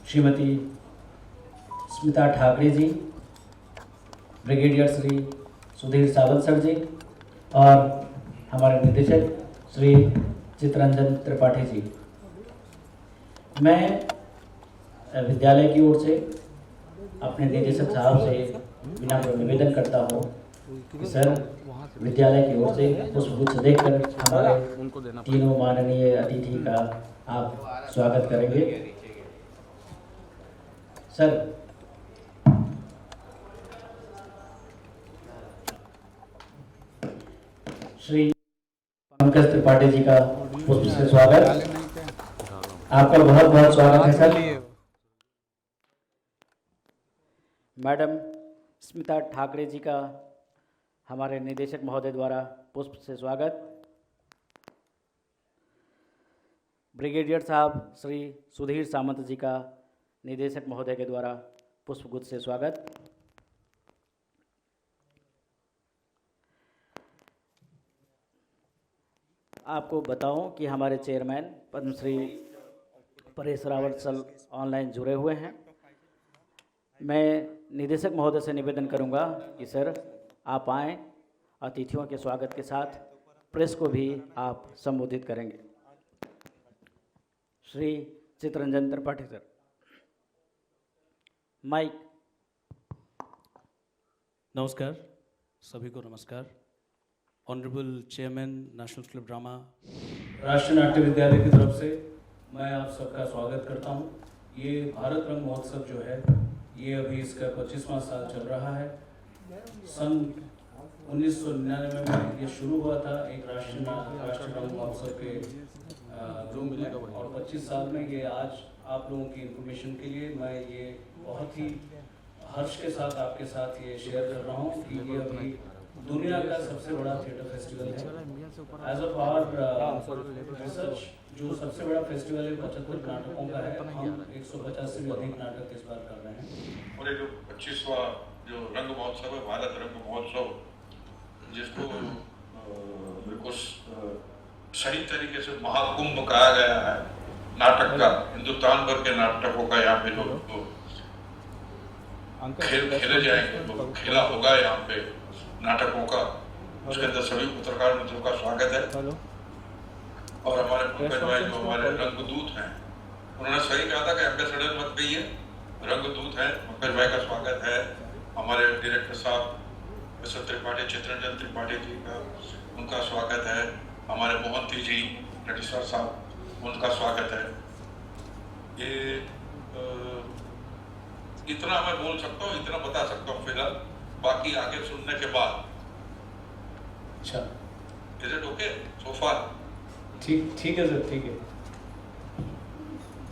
Shrimati Smita Thackeray ji, brigadier Shri Sudhir Sawant sir जी और हमारे निदेशक श्री चितरंजन त्रिपाठी जी। मैं विद्यालय की ओर से अपने निदेशक साहब से विनम्र निवेदन करता हूँ कि सर विद्यालय की ओर से पुष्पगुच्छ देकर हमारे तीनों माननीय अतिथि का आप स्वागत करेंगे। सर श्री पंकज त्रिपाठी जी का पुष्प से स्वागत। आपका बहुत बहुत स्वागत है सर। मैडम स्मिता ठाकरे जी का हमारे निदेशक महोदय द्वारा पुष्प से स्वागत। ब्रिगेडियर साहब श्री सुधीर सामंत जी का निदेशक महोदय के द्वारा पुष्पगुच्छ से स्वागत। आपको बताऊं कि हमारे chairman Padmashri Paresh Rawat sir online जुड़े हुए हैं। मैं निदेशक महोदय से निवेदन करूंगा कि सर आप आएँ, अतिथियों के स्वागत के साथ प्रेस को भी आप संबोधित करेंगे। Shri Chittaranjan Tripathi sir, mike. नमस्कार, सभी को नमस्कार। Honourable chairman National School of Drama Rashtriya Natya विद्यालय की तरफ से मैं आप सबका स्वागत करता हूं। ये भारत रंग महोत्सव जो है ये अभी इसका 25वां साल चल रहा है। सन 1999 में ये शुरू हुआ था एक राष्ट्रीय रंग महोत्सव के रूप में, और 25 साल में ये आज आप लोगों की इंफॉर्मेशन के लिए मैं ये बहुत ही हर्ष के साथ आपके साथ ये शेयर कर रहा हूँ कि ये अभी दुनिया का सबसे बड़ा थिएटर फेस्टिवल है। एज ऑफ आवर रिसर्च जो सबसे बड़ा फेस्टिवल है 75 नाटकों का है। हम 150 से भी अधिक नाटक इस बार कर रहे हैं। और ये जो 25वां जो रंग महोत्सव है, भारत रंग महोत्सव, जिसको बिल्कुल सही तरीके से महाकुंभ कहा गया है नाटक का। हिंदुस्तान भर के नाटकों का यहाँ पे जो खेले जाएंगे, तो खेला होगा यहाँ पे नाटकों का, उसके अंदर सभी पत्रकार मित्रों का स्वागत है। और हमारे पंकज भाई जो हमारे रंगदूत हैं, उन्होंने सही कहा था कि एम्बेसडर मत कहिए, रंगदूत हैं। पंकज भाई का स्वागत है। हमारे डायरेक्टर साहब मिस्टर त्रिपाठी, चितरंजन त्रिपाठी जी का उनका स्वागत है। हमारे मोहंती जी रजिस्ट्रार साहब, उनका स्वागत है। ये इतना मैं बोल सकता हूँ, इतना बता सकता हूँ फिलहाल, बाकी आगे सुनने के बाद। अच्छा, इज इट ओके सो फार? ठीक है सर, ठीक है।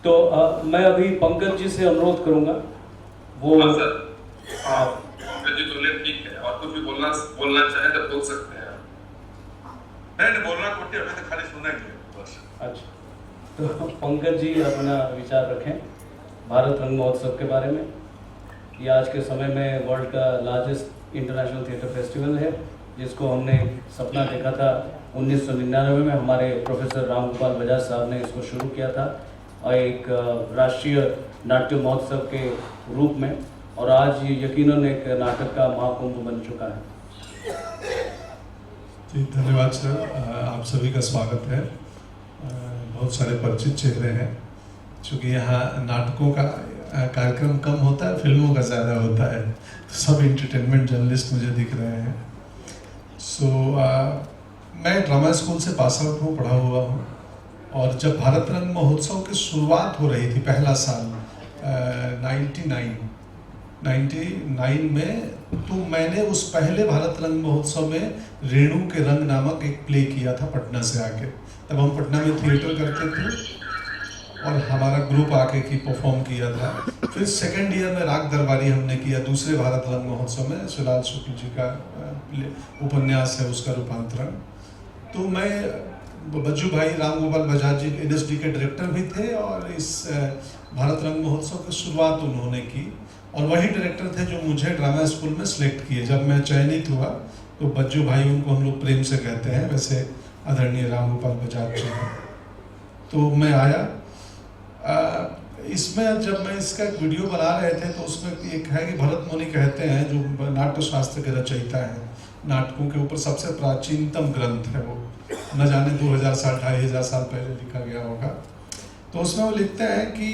तो मैं अभी पंकज जी से अनुरोध करूंगा, वो सर पंकज जी बोले ठीक है, और कुछ भी बोलना चाहे तो बोल सकते हैं। नहीं बोलना कुछ नहीं, हमें तो खाली सुनेंगे बस। अच्छा, तो पंकज जी अपना विचार रखें भारत रंग महोत्सव के बारे में। ये आज के समय में वर्ल्ड का लार्जेस्ट इंटरनेशनल थिएटर फेस्टिवल है, जिसको हमने सपना देखा था 1999 में। हमारे प्रोफेसर राम गोपाल बजाज साहब ने इसको शुरू किया था और एक राष्ट्रीय नाट्य महोत्सव के रूप में, और आज ये यकीनन एक नाटक का महाकुंभ बन चुका है। जी धन्यवाद सर, आप सभी का स्वागत है। बहुत सारे परिचित चेहरे हैं, क्योंकि यहाँ नाटकों का कार्यक्रम कम होता है, फिल्मों का ज़्यादा होता है, तो सब इंटरटेनमेंट जर्नलिस्ट मुझे दिख रहे हैं। मैं ड्रामा स्कूल से पास आउट हूँ, पढ़ा हुआ हूँ, और जब भारत रंग महोत्सव की शुरुआत हो रही थी पहला साल 99 में, तो मैंने उस पहले भारत रंग महोत्सव में रेणु के रंग नामक एक प्ले किया था पटना से आके। तब हम पटना में थिएटर करते थे और हमारा ग्रुप आके की परफॉर्म किया था। फिर सेकेंड ईयर में राग दरबारी हमने किया दूसरे भारत रंग महोत्सव में, शिवलाल शुक्ल जी का उपन्यास है उसका रूपांतरण। तो मैं बज्जू भाई राम गोपाल बजाज जी NSD के डायरेक्टर भी थे, और इस भारत रंग महोत्सव की शुरुआत उन्होंने की, और वही डायरेक्टर थे जो मुझे ड्रामा स्कूल में सिलेक्ट किए। जब मैं चयनित हुआ तो बज्जू भाई, उनको हम लोग प्रेम से कहते हैं, वैसे आदरणीय राम गोपाल बजाज जी। तो मैं आया, इसमें जब मैं इसका एक वीडियो बना रहे थे तो उसमें एक है कि भरत मुनि कहते हैं जो नाट्य शास्त्र के रचयिता हैं, नाटकों के ऊपर सबसे प्राचीनतम ग्रंथ है वो, न जाने 2000 साल 2500 साल पहले लिखा गया होगा। तो उसमें वो लिखते हैं कि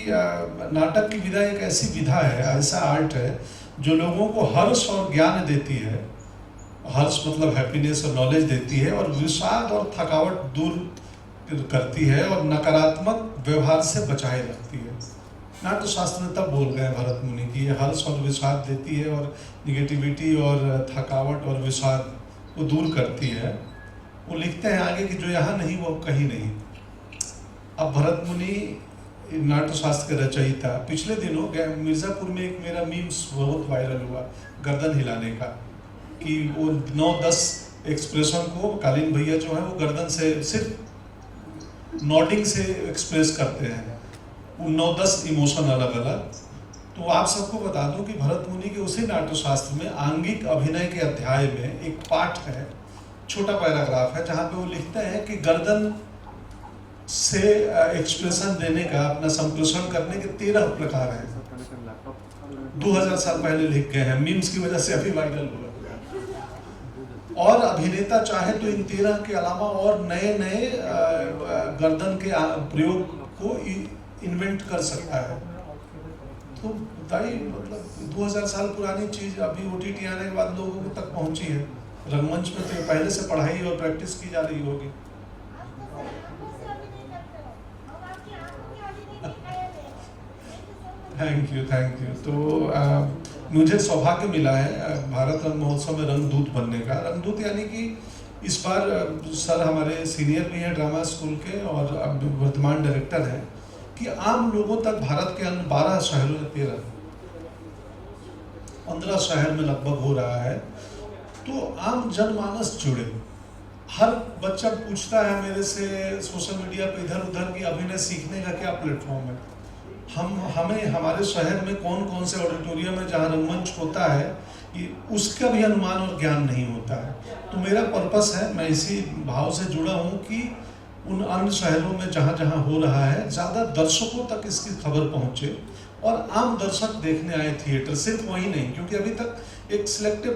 नाटक की विधा एक ऐसी विधा है, ऐसा आर्ट है जो लोगों को हर्ष और ज्ञान देती है, हर्ष मतलब हैप्पीनेस और नॉलेज देती है, और विषाद और थकावट दूर करती है और नकारात्मक व्यवहार से बचाए रखती है। नाट्य शास्त्र में तब बोल गए भरत मुनि कि ये हर्ष और विषाद देती है और निगेटिविटी और थकावट और विषाद को दूर करती है। वो लिखते हैं आगे कि जो यहाँ नहीं वो कहीं नहीं। अब भरत मुनि नाट्य शास्त्र के रचयिता, पिछले दिनों मिर्ज़ापुर में एक मेरा मीम्स बहुत वायरल हुआ गर्दन हिलाने का, कि वो 9-10 एक्सप्रेशन को कालीन भैया जो है वो गर्दन से सिर्फ नॉडिंग से एक्सप्रेस करते हैं, वो 9-10 इमोशन अलग अलग। तो आप सबको बता दूं कि भरत मुनि के उसी नाट्य शास्त्र में आंगिक अभिनय के अध्याय में एक पाठ है, छोटा पैराग्राफ है, जहाँ पे वो लिखते हैं कि गर्दन से एक्सप्रेशन देने का, अपना संप्रेषण करने के 13 प्रकार हैं। 2000 साल पहले लिख गए हैं, मीम्स की वजह से अभी वायरल हुआ। और अभिनेता चाहे तो इन 13 के अलावा और नए नए गर्दन के प्रयोग को इन्वेंट कर सकता है। तो बताइए, मतलब 2000 साल पुरानी चीज अभी OTT आने के बाद लोगों तक पहुंची है। रंगमंच में तो पहले से पढ़ाई और प्रैक्टिस की जा रही होगी। Thank you. तो मुझे सौभाग्य मिला है भारत रंग महोत्सव में रंगदूत बनने का। रंगदूत यानी कि इस बार सर हमारे सीनियर भी हैं ड्रामा स्कूल के और अब वर्तमान डायरेक्टर हैं, कि आम लोगों तक भारत के अन्य 12 शहरों में 15 शहर में लगभग हो रहा है, तो आम जनमानस जुड़े। हर बच्चा पूछता है मेरे से सोशल मीडिया पे इधर उधर कि अभिनय सीखने का क्या प्लेटफॉर्म है। हमें हमारे शहर में कौन कौन से ऑडिटोरियम है जहाँ रंगमंच होता है, उसका भी अनुमान और ज्ञान नहीं होता है। तो मेरा पर्पस है, मैं इसी भाव से जुड़ा हूँ कि उन अन्य शहरों में जहाँ जहाँ हो रहा है ज़्यादा दर्शकों तक इसकी खबर पहुँचे और आम दर्शक देखने आए थिएटर, सिर्फ वही नहीं, क्योंकि अभी तक एक सिलेक्टिव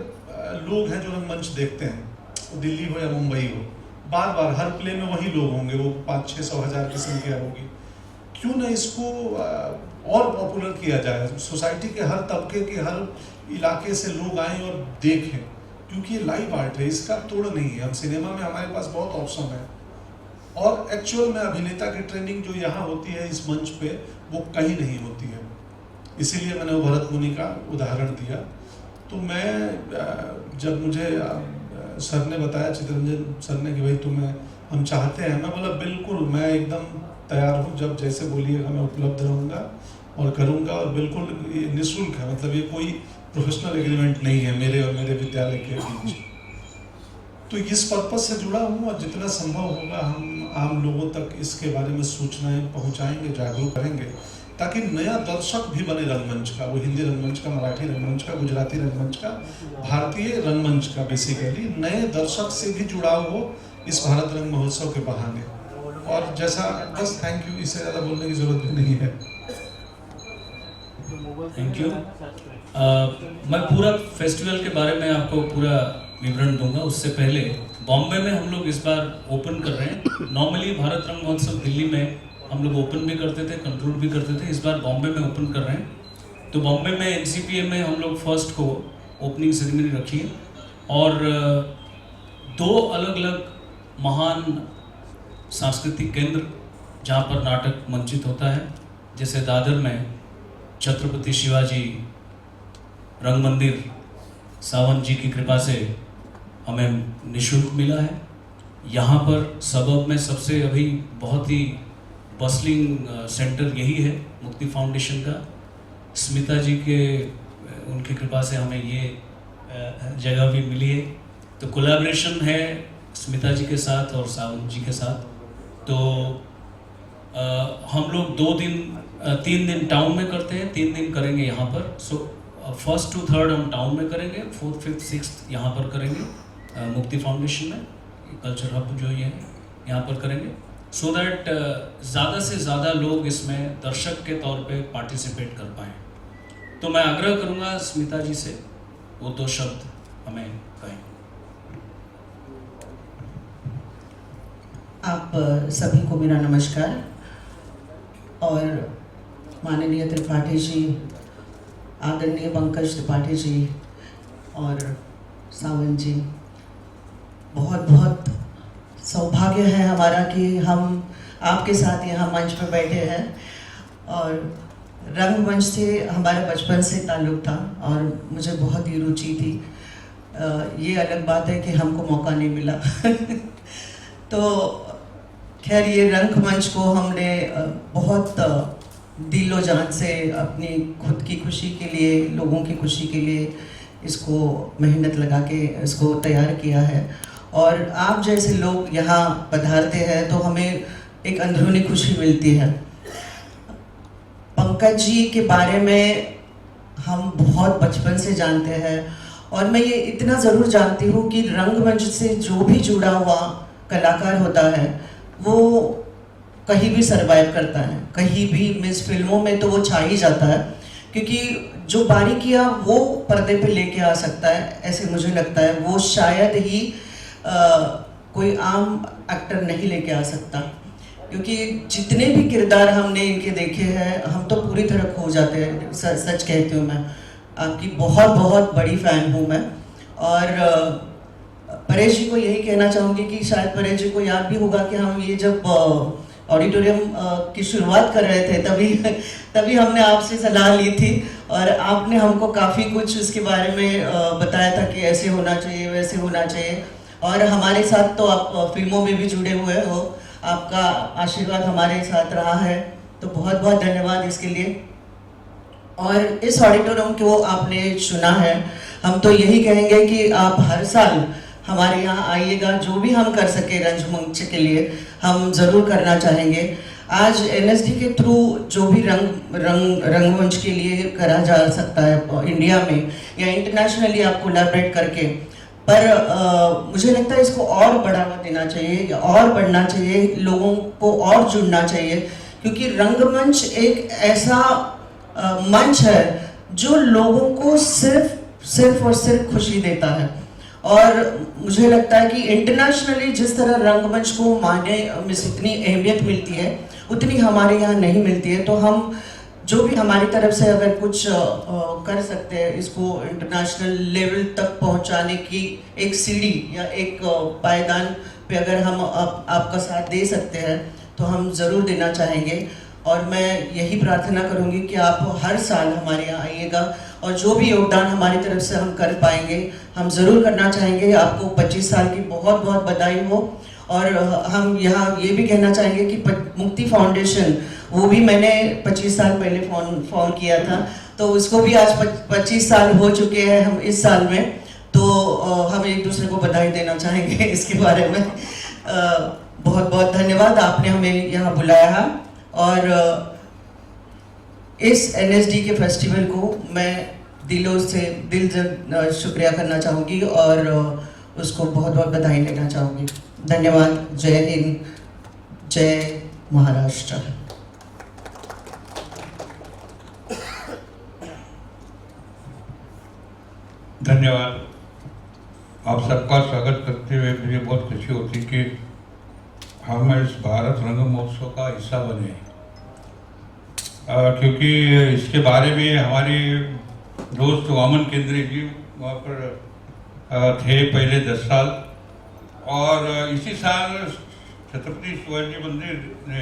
लोग हैं जो रंगमंच देखते हैं, वो दिल्ली हो या मुंबई हो, बार बार हर प्ले में वही लोग होंगे, वो 500-600 हज़ार की संख्या होगी। क्यों ना इसको और पॉपुलर किया जाए, सोसाइटी के हर तबके के हर इलाके से लोग आएं और देखें, क्योंकि ये लाइव आर्ट है, इसका तोड़ नहीं है। हम सिनेमा में हमारे पास बहुत ऑप्शन है, और एक्चुअल में अभिनेता की ट्रेनिंग जो यहाँ होती है इस मंच पे वो कहीं नहीं होती है। इसीलिए मैंने वो भरत मुनि का उदाहरण दिया। तो मैं जब मुझे सर ने बताया, चित्ररंजन सर ने, कि भाई तुम्हें हम चाहते हैं, मैं बोला बिल्कुल, मैं एकदम तैयार हूँ, जब जैसे बोलिएगा मैं उपलब्ध रहूँगा और करूँगा, और बिल्कुल निःशुल्क है, मतलब ये कोई प्रोफेशनल एग्रीमेंट नहीं है मेरे और मेरे विद्यालय के बीच। तो इस पर्पज से जुड़ा हूँ, और जितना संभव होगा हम आम लोगों तक इसके बारे में सूचनाएं पहुँचाएंगे, जागरूक करेंगे, ताकि नया दर्शक भी बने रंगमंच का, वो हिंदी रंगमंच का, मराठी रंगमंच का, गुजराती रंगमंच का, भारतीय रंगमंच का, बेसिकली नए दर्शक से भी जुड़ाव हो इस भारत रंग महोत्सव के बहाने। और जैसा, बस थैंक यू, इससे ज़्यादा बोलने की ज़रूरत भी नहीं है। Thank you. मैं पूरा फेस्टिवल के बारे में आपको पूरा विवरण दूंगा। उससे पहले बॉम्बे में हम लोग इस बार ओपन कर रहे हैं। नॉर्मली भारत रंग महोत्सव दिल्ली में हम लोग ओपन भी करते थे, कंट्रोल भी करते थे, इस बार बॉम्बे में ओपन कर रहे हैं। तो बॉम्बे में NCPA में हम लोग फर्स्ट को ओपनिंग सेरेमनी रखी है, और 2 अलग अलग महान सांस्कृतिक केंद्र जहाँ पर नाटक मंचित होता है, जैसे दादर में छत्रपति शिवाजी रंग मंदिर सावंत जी की कृपा से हमें निःशुल्क मिला है। यहाँ पर सबब में सबसे अभी बहुत ही बस्लिंग सेंटर यही है, मुक्ति फाउंडेशन का। स्मिता जी के उनकी कृपा से हमें ये जगह भी मिली है। तो कोलैबोरेशन है स्मिता जी के साथ और सावंत जी के साथ। तो हम लोग 3 दिन टाउन में करते हैं, 3 दिन करेंगे यहाँ पर। सो 1st to 3rd हम टाउन में करेंगे, 4th, 5th, 6th यहाँ पर करेंगे मुक्ति फाउंडेशन में, कल्चर हब जो ये है यहाँ पर करेंगे। सो दैट ज़्यादा से ज़्यादा लोग इसमें दर्शक के तौर पे पार्टिसिपेट कर पाएँ। तो मैं आग्रह करूँगा स्मिता जी से वो 2 शब्द हमें कहें। आप सभी को मेरा नमस्कार। और माननीय त्रिपाठी जी, आदरणीय पंकज त्रिपाठी जी और सावंत जी, बहुत बहुत सौभाग्य है हमारा कि हम आपके साथ यहाँ मंच पर बैठे हैं। और रंगमंच से हमारा बचपन से ताल्लुक़ था और मुझे बहुत ही रुचि थी। ये अलग बात है कि हमको मौका नहीं मिला तो खैर, ये रंगमंच को हमने बहुत दिलो जान से अपनी खुद की खुशी के लिए, लोगों की खुशी के लिए इसको मेहनत लगा के इसको तैयार किया है। और आप जैसे लोग यहाँ पधारते हैं तो हमें एक अंदरूनी खुशी मिलती है। पंकज जी के बारे में हम बहुत बचपन से जानते हैं और मैं ये इतना ज़रूर जानती हूँ कि रंगमंच से जो भी जुड़ा हुआ कलाकार होता है वो कहीं भी सरवाइव करता है, कहीं भी। मीन्स फिल्मों में तो वो छा ही जाता है, क्योंकि जो बारीकियाँ वो पर्दे पे लेके आ सकता है, ऐसे मुझे लगता है। वो शायद ही कोई आम एक्टर नहीं लेके आ सकता, क्योंकि जितने भी किरदार हमने इनके देखे हैं हम तो पूरी तरह खो जाते हैं। सच कहती हूँ, मैं आपकी बहुत बहुत बड़ी फ़ैन हूँ मैं। और परेश जी को यही कहना चाहूँगी कि शायद परेश जी को याद भी होगा कि हम ये जब ऑडिटोरियम की शुरुआत कर रहे थे तभी हमने आपसे सलाह ली थी और आपने हमको काफ़ी कुछ उसके बारे में बताया था कि ऐसे होना चाहिए, वैसे होना चाहिए। और हमारे साथ तो आप फिल्मों में भी जुड़े हुए हो, आपका आशीर्वाद हमारे साथ रहा है, तो बहुत बहुत धन्यवाद इसके लिए। और इस ऑडिटोरियम को आपने चुना है, हम तो यही कहेंगे कि आप हर साल हमारे यहाँ आइएगा। जो भी हम कर सके रंगमंच के लिए हम ज़रूर करना चाहेंगे। आज एनएसडी के थ्रू जो भी रंगमंच के लिए करा जा सकता है इंडिया में या इंटरनेशनली आप कोलैबोरेट करके, पर मुझे लगता है इसको और बढ़ावा देना चाहिए और बढ़ना चाहिए, लोगों को और जुड़ना चाहिए, क्योंकि रंगमंच एक ऐसा मंच है जो लोगों को सिर्फ और सिर्फ खुशी देता है। और मुझे लगता है कि इंटरनेशनली जिस तरह रंगमंच को माने में इतनी अहमियत मिलती है उतनी हमारे यहाँ नहीं मिलती है। तो हम जो भी हमारी तरफ से अगर कुछ कर सकते हैं इसको इंटरनेशनल लेवल तक पहुँचाने की एक सीढ़ी या एक पायदान पे अगर हम आपका साथ दे सकते हैं तो हम ज़रूर देना चाहेंगे। और मैं यही प्रार्थना करूंगी कि आप हर साल हमारे यहाँ आइएगा और जो भी योगदान हमारी तरफ से हम कर पाएंगे हम ज़रूर करना चाहेंगे। आपको 25 साल की बहुत बहुत बधाई हो। और हम यहाँ ये भी कहना चाहेंगे कि मुक्ति फाउंडेशन, वो भी मैंने 25 साल पहले फॉर्म किया था, तो उसको भी आज 25 साल हो चुके हैं हम इस साल में, तो हम एक दूसरे को बधाई देना चाहेंगे इसके बारे में। बहुत बहुत धन्यवाद, आपने हमें यहाँ बुलाया है। और इस एनएसडी के फेस्टिवल को मैं दिल से शुक्रिया करना चाहूँगी और उसको बहुत बहुत बधाई देना चाहूँगी। धन्यवाद। जय हिंद, जय महाराष्ट्र। धन्यवाद। आप सबका स्वागत करते हुए मुझे बहुत खुशी होती कि हम इस भारत रंग महोत्सव का हिस्सा बने, क्योंकि इसके बारे में हमारे दोस्त वामन केंद्रे जी वहाँ पर थे पहले 10 साल, और इसी साल छत्रपति शिवाजी मंदिर ने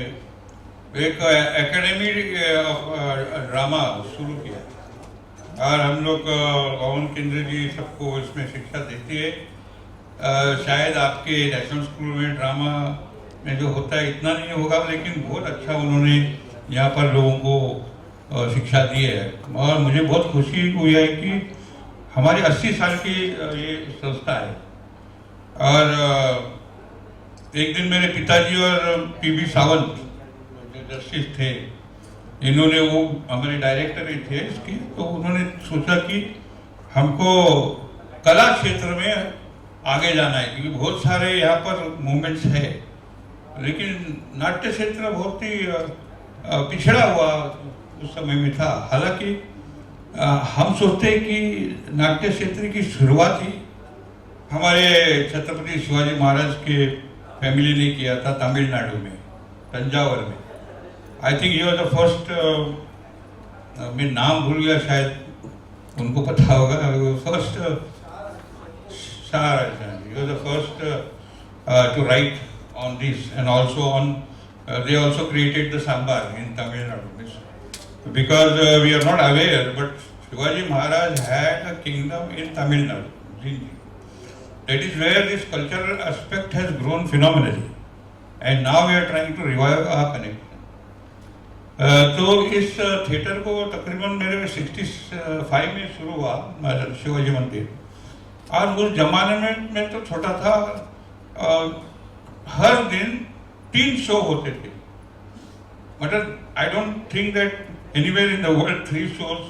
एक एकेडमी ऑफ ड्रामा शुरू किया और हम लोग वामन केंद्रे जी सबको इसमें शिक्षा देते हैं। शायद आपके नेशनल स्कूल में ड्रामा में जो होता है इतना नहीं होगा, लेकिन बहुत अच्छा उन्होंने यहाँ पर लोगों को शिक्षा दी है। और मुझे बहुत खुशी हुई है कि हमारी 80 साल की ये संस्था है। और एक दिन मेरे पिताजी और पीबी सावंत जो जस्टिस थे, इन्होंने, वो हमारे डायरेक्टर ही थे इसकी, तो उन्होंने सोचा कि हमको कला क्षेत्र में आगे जाना है, क्योंकि बहुत सारे यहाँ पर मूवमेंट्स है लेकिन नाट्य क्षेत्र बहुत ही पिछड़ा हुआ उस समय में था। हालांकि हम सोचते हैं कि नाट्य क्षेत्र की शुरुआत ही हमारे छत्रपति शिवाजी महाराज के फैमिली ने किया था तमिलनाडु में, तंजावर में। आई थिंक ये द फर्स्ट, मैं नाम भूल गया, शायद उनको पता होगा, first the first to write on this, and also on they also created the sambar in Tamil Nadu, because we are not aware, but Shivaji Maharaj had a kingdom in Tamil Nadu, Zinji. That is where this cultural aspect has grown phenomenally, and now we are trying to revive our connection. तो इस theatre को तकरीबन मेरे 65 में शुरू हुआ शिवाजी मंदिर। आज उस जमाने में मैं तो छोटा था, हर दिन 3 शो होते थे। मतलब I don't think that anywhere in the world 3 shows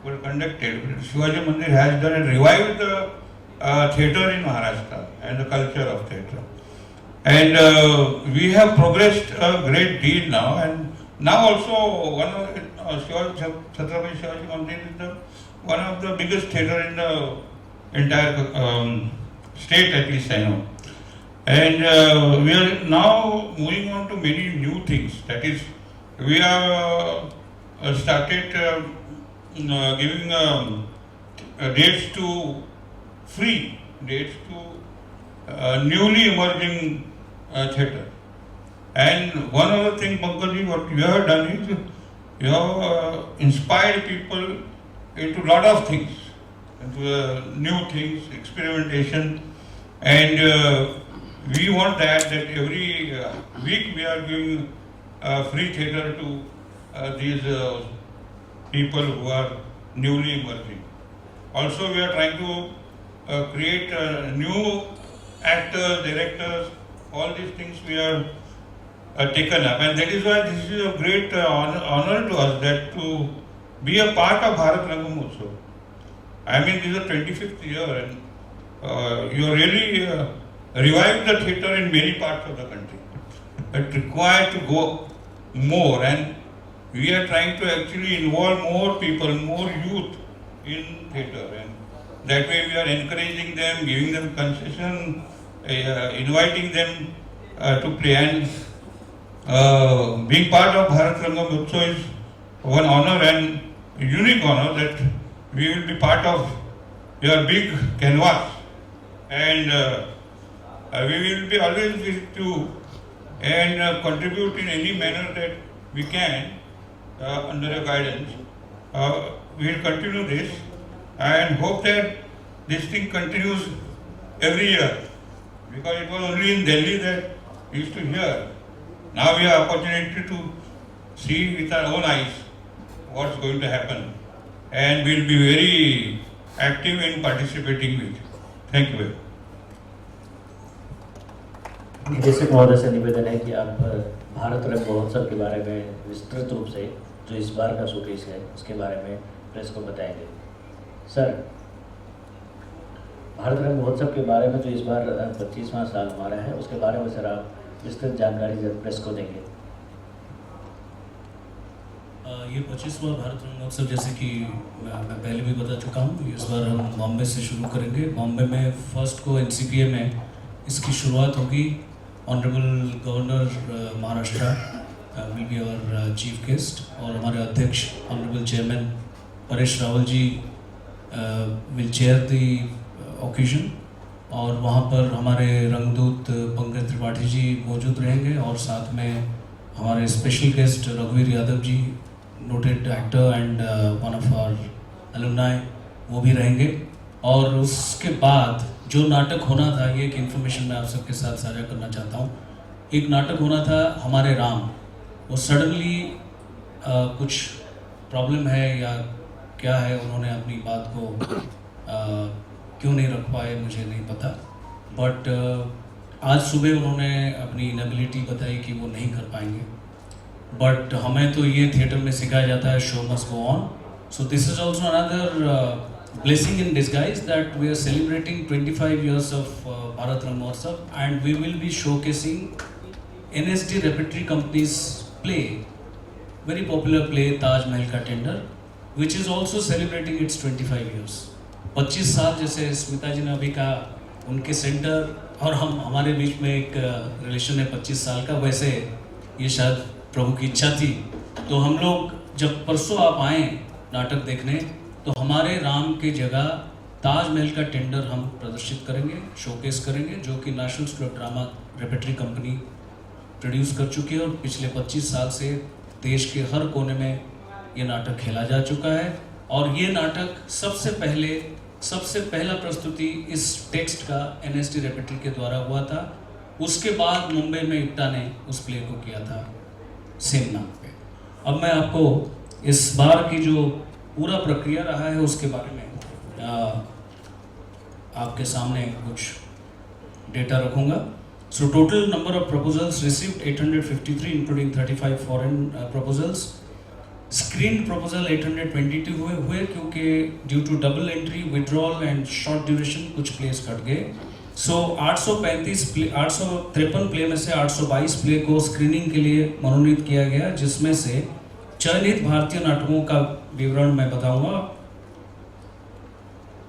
were conducted. Shivaji Mandir has done and revived the theatre in Maharashtra and the culture of theatre. And we have progressed a great deal now, and now also one of Chhatrapati Shivaji Mandir is one of the biggest theatre in the entire state, at least I know. And we are now moving on to many new things. That is, we have started giving dates to free dates to newly emerging theatre. And one other thing, Pankaj, what you have done is you have inspired people into a lot of things, into new things, experimentation, and we want that every week we are giving free theatre to these people who are newly emerging. Also, we are trying to create new actors, directors, all these things we are taken up, and that is why this is a great honor to us that to be a part of Bharat Rangam Utsav. I mean, this is the 25th year, and you really revived the theatre in many parts of the country. It required to go more, and we are trying to actually involve more people, more youth in theatre, and that way we are encouraging them, giving them concession, inviting them to play, and being part of Bharat Rangam Utsav is one honor and unique honor that we will be part of your big canvas, and we will be always with you and contribute in any manner that we can under your guidance. We will continue this and hope that this thing continues every year, because it was only in Delhi that we used to hear. Now we have opportunity to see with our own eyes what's going to happen, and we'll be very active in participating with. Thank you very much. निदेशक महोदय से निवेदन है कि आप भारत रंग महोत्सव के बारे में विस्तृत रूप से जो इस बार का शोकेस है उसके बारे में प्रेस को बताएंगे। सर, भारत रंग महोत्सव के बारे में जो इस बार 25वां साल हमारा है उसके बारे में सर आप विस्तृत जानकारी जब प्रेस को देंगे। ये 25वां भारत रंग महोत्सव, जैसे कि मैं पहले भी बता चुका हूँ, इस बार हम बॉम्बे से शुरू करेंगे। बॉम्बे में फर्स्ट को NCPA में इसकी शुरुआत होगी। Honourable governor Maharashtra will be our chief guest, और हमारे अध्यक्ष honourable chairman Paresh Rawal ji will chair the occasion, और वहाँ पर हमारे रंगदूत पंकज त्रिपाठी जी मौजूद रहेंगे, और साथ में हमारे स्पेशल गेस्ट रघुवीर Yadav ji, noted actor and one of our alumni, वो भी रहेंगे। और उसके बाद जो नाटक होना था, ये एक इन्फॉर्मेशन मैं आप सबके साथ साझा करना चाहता हूँ। एक नाटक होना था हमारे राम, वो सडनली कुछ प्रॉब्लम है या क्या है, उन्होंने अपनी बात को क्यों नहीं रख पाए मुझे नहीं पता, बट आज सुबह उन्होंने अपनी इनएबिलिटी बताई कि वो नहीं कर पाएंगे। बट हमें तो ये थिएटर में सिखाया जाता है show must go on, so this is also another blessing in disguise that we are celebrating 25 years of Bharat Rang Mahotsav, and we will be showcasing NSD Repertory Company's play, very popular play Taj Mahal का tender, which is also celebrating its 25 years. 25 साल, जैसे स्मिता जी ने अभी कहा, उनके centre और हमारे बीच में एक रिलेशन है 25 साल का, वैसे ये शायद प्रभु की इच्छा थी। तो हम लोग जब परसों आप आए नाटक देखने, तो हमारे राम की जगह ताजमहल का टेंडर हम प्रदर्शित करेंगे, शोकेस करेंगे, जो कि national School of drama repertory company produce कर चुकी है और पिछले 25 साल से देश के हर कोने में ये नाटक खेला जा चुका है। और ये नाटक सबसे पहला प्रस्तुति इस टेक्स्ट का NSD रेपेटरी के द्वारा हुआ था। उसके बाद मुंबई में इप्टा ने उस प्ले को किया था सेम नाम पे। अब मैं आपको इस बार की जो पूरा प्रक्रिया रहा है उसके बारे में आपके सामने कुछ डेटा रखूंगा। So total number of proposals received 853 including 35 foreign proposals. Screen proposal 822 हुए क्योंकि due to double entry, withdrawal and short duration कुछ प्लेस कट गए। सो 853 प्ले में से 822 प्ले को स्क्रीनिंग के लिए मनोनीत किया गया, जिसमें से चयनित भारतीय नाटकों का विवरण मैं बताऊंगा।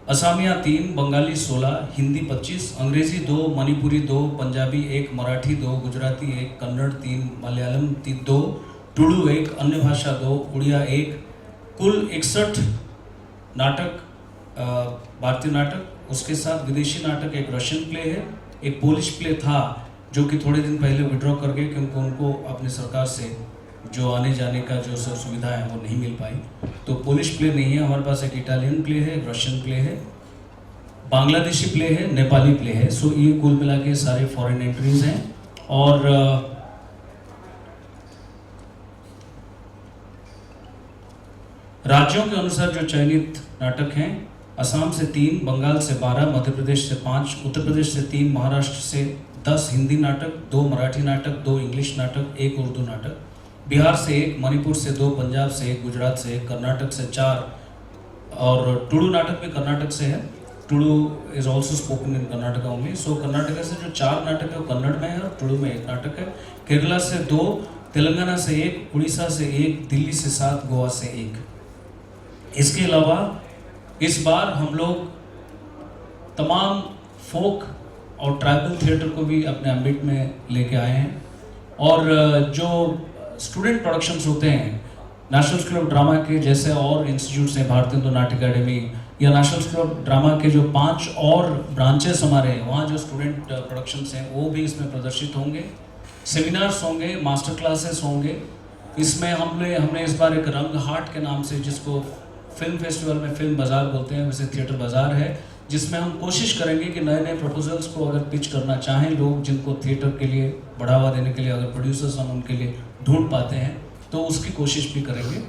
असमिया 3, बंगाली 16, हिंदी 25, अंग्रेजी 2, मणिपुरी 2, पंजाबी 1, मराठी 2, गुजराती 1, कन्नड़ 3, मलयालम 2, टुडू 1, अन्य भाषा 2, उड़िया 1, कुल 61 नाटक भारतीय नाटक। उसके साथ विदेशी नाटक, एक रशियन प्ले है, एक पोलिश प्ले था जो कि थोड़े दिन पहले विड्रॉ कर गए क्योंकि उनको अपनी सरकार से जो आने जाने का जो सब सुविधा है वो नहीं मिल पाई। तो पोलिश प्ले नहीं है हमारे पास, एक इटालियन प्ले है, रशियन प्ले है, बांग्लादेशी प्ले है, नेपाली प्ले है। सो ये कुल मिला के सारे फॉरेन एंट्रीज हैं। और राज्यों के अनुसार जो चयनित नाटक हैं, असम से 3, बंगाल से 12, मध्य प्रदेश से 5, उत्तर प्रदेश से 3, महाराष्ट्र से 10 हिंदी नाटक, 2 मराठी नाटक, 2 इंग्लिश नाटक, 1 उर्दू नाटक, बिहार से 1, मणिपुर से 2, पंजाब से 1, गुजरात से 1, कर्नाटक से 4, और टुडू नाटक भी कर्नाटक से है। Tulu is also spoken in Karnataka only. So Karnataka से जो 4 नाटक है वो कन्नड़ में है और टुडू में 1 नाटक है। केरला से 2, तेलंगाना से 1, उड़ीसा से 1, दिल्ली से 7, गोवा से 1। इसके अलावा इस बार हम लोग तमाम फोक और ट्राइबल थिएटर को भी अपने एम्बिट में लेके आए हैं। और जो स्टूडेंट प्रोडक्शंस होते हैं नेशनल स्कूल ऑफ ड्रामा के जैसे और इंस्टीट्यूट्स हैं, भारतीय तो नाट्य अकेडमी या नेशनल स्कूल ऑफ ड्रामा के जो 5 और ब्रांचेस हमारे हैं, वहाँ जो स्टूडेंट प्रोडक्शंस हैं वो भी इसमें प्रदर्शित होंगे। सेमिनार्स होंगे, मास्टर क्लासेस होंगे। इसमें हमने इस बार एक रंग हाट के नाम से, जिसको फिल्म फेस्टिवल में फिल्म बाज़ार बोलते हैं, वैसे थिएटर बाज़ार है, जिसमें हम कोशिश करेंगे कि नए नए प्रपोजल्स को अगर पिच करना चाहें लोग, जिनको थिएटर के लिए बढ़ावा देने के लिए अगर प्रोड्यूसर्स हम उनके लिए ढूंढ पाते हैं तो उसकी कोशिश भी करेंगे।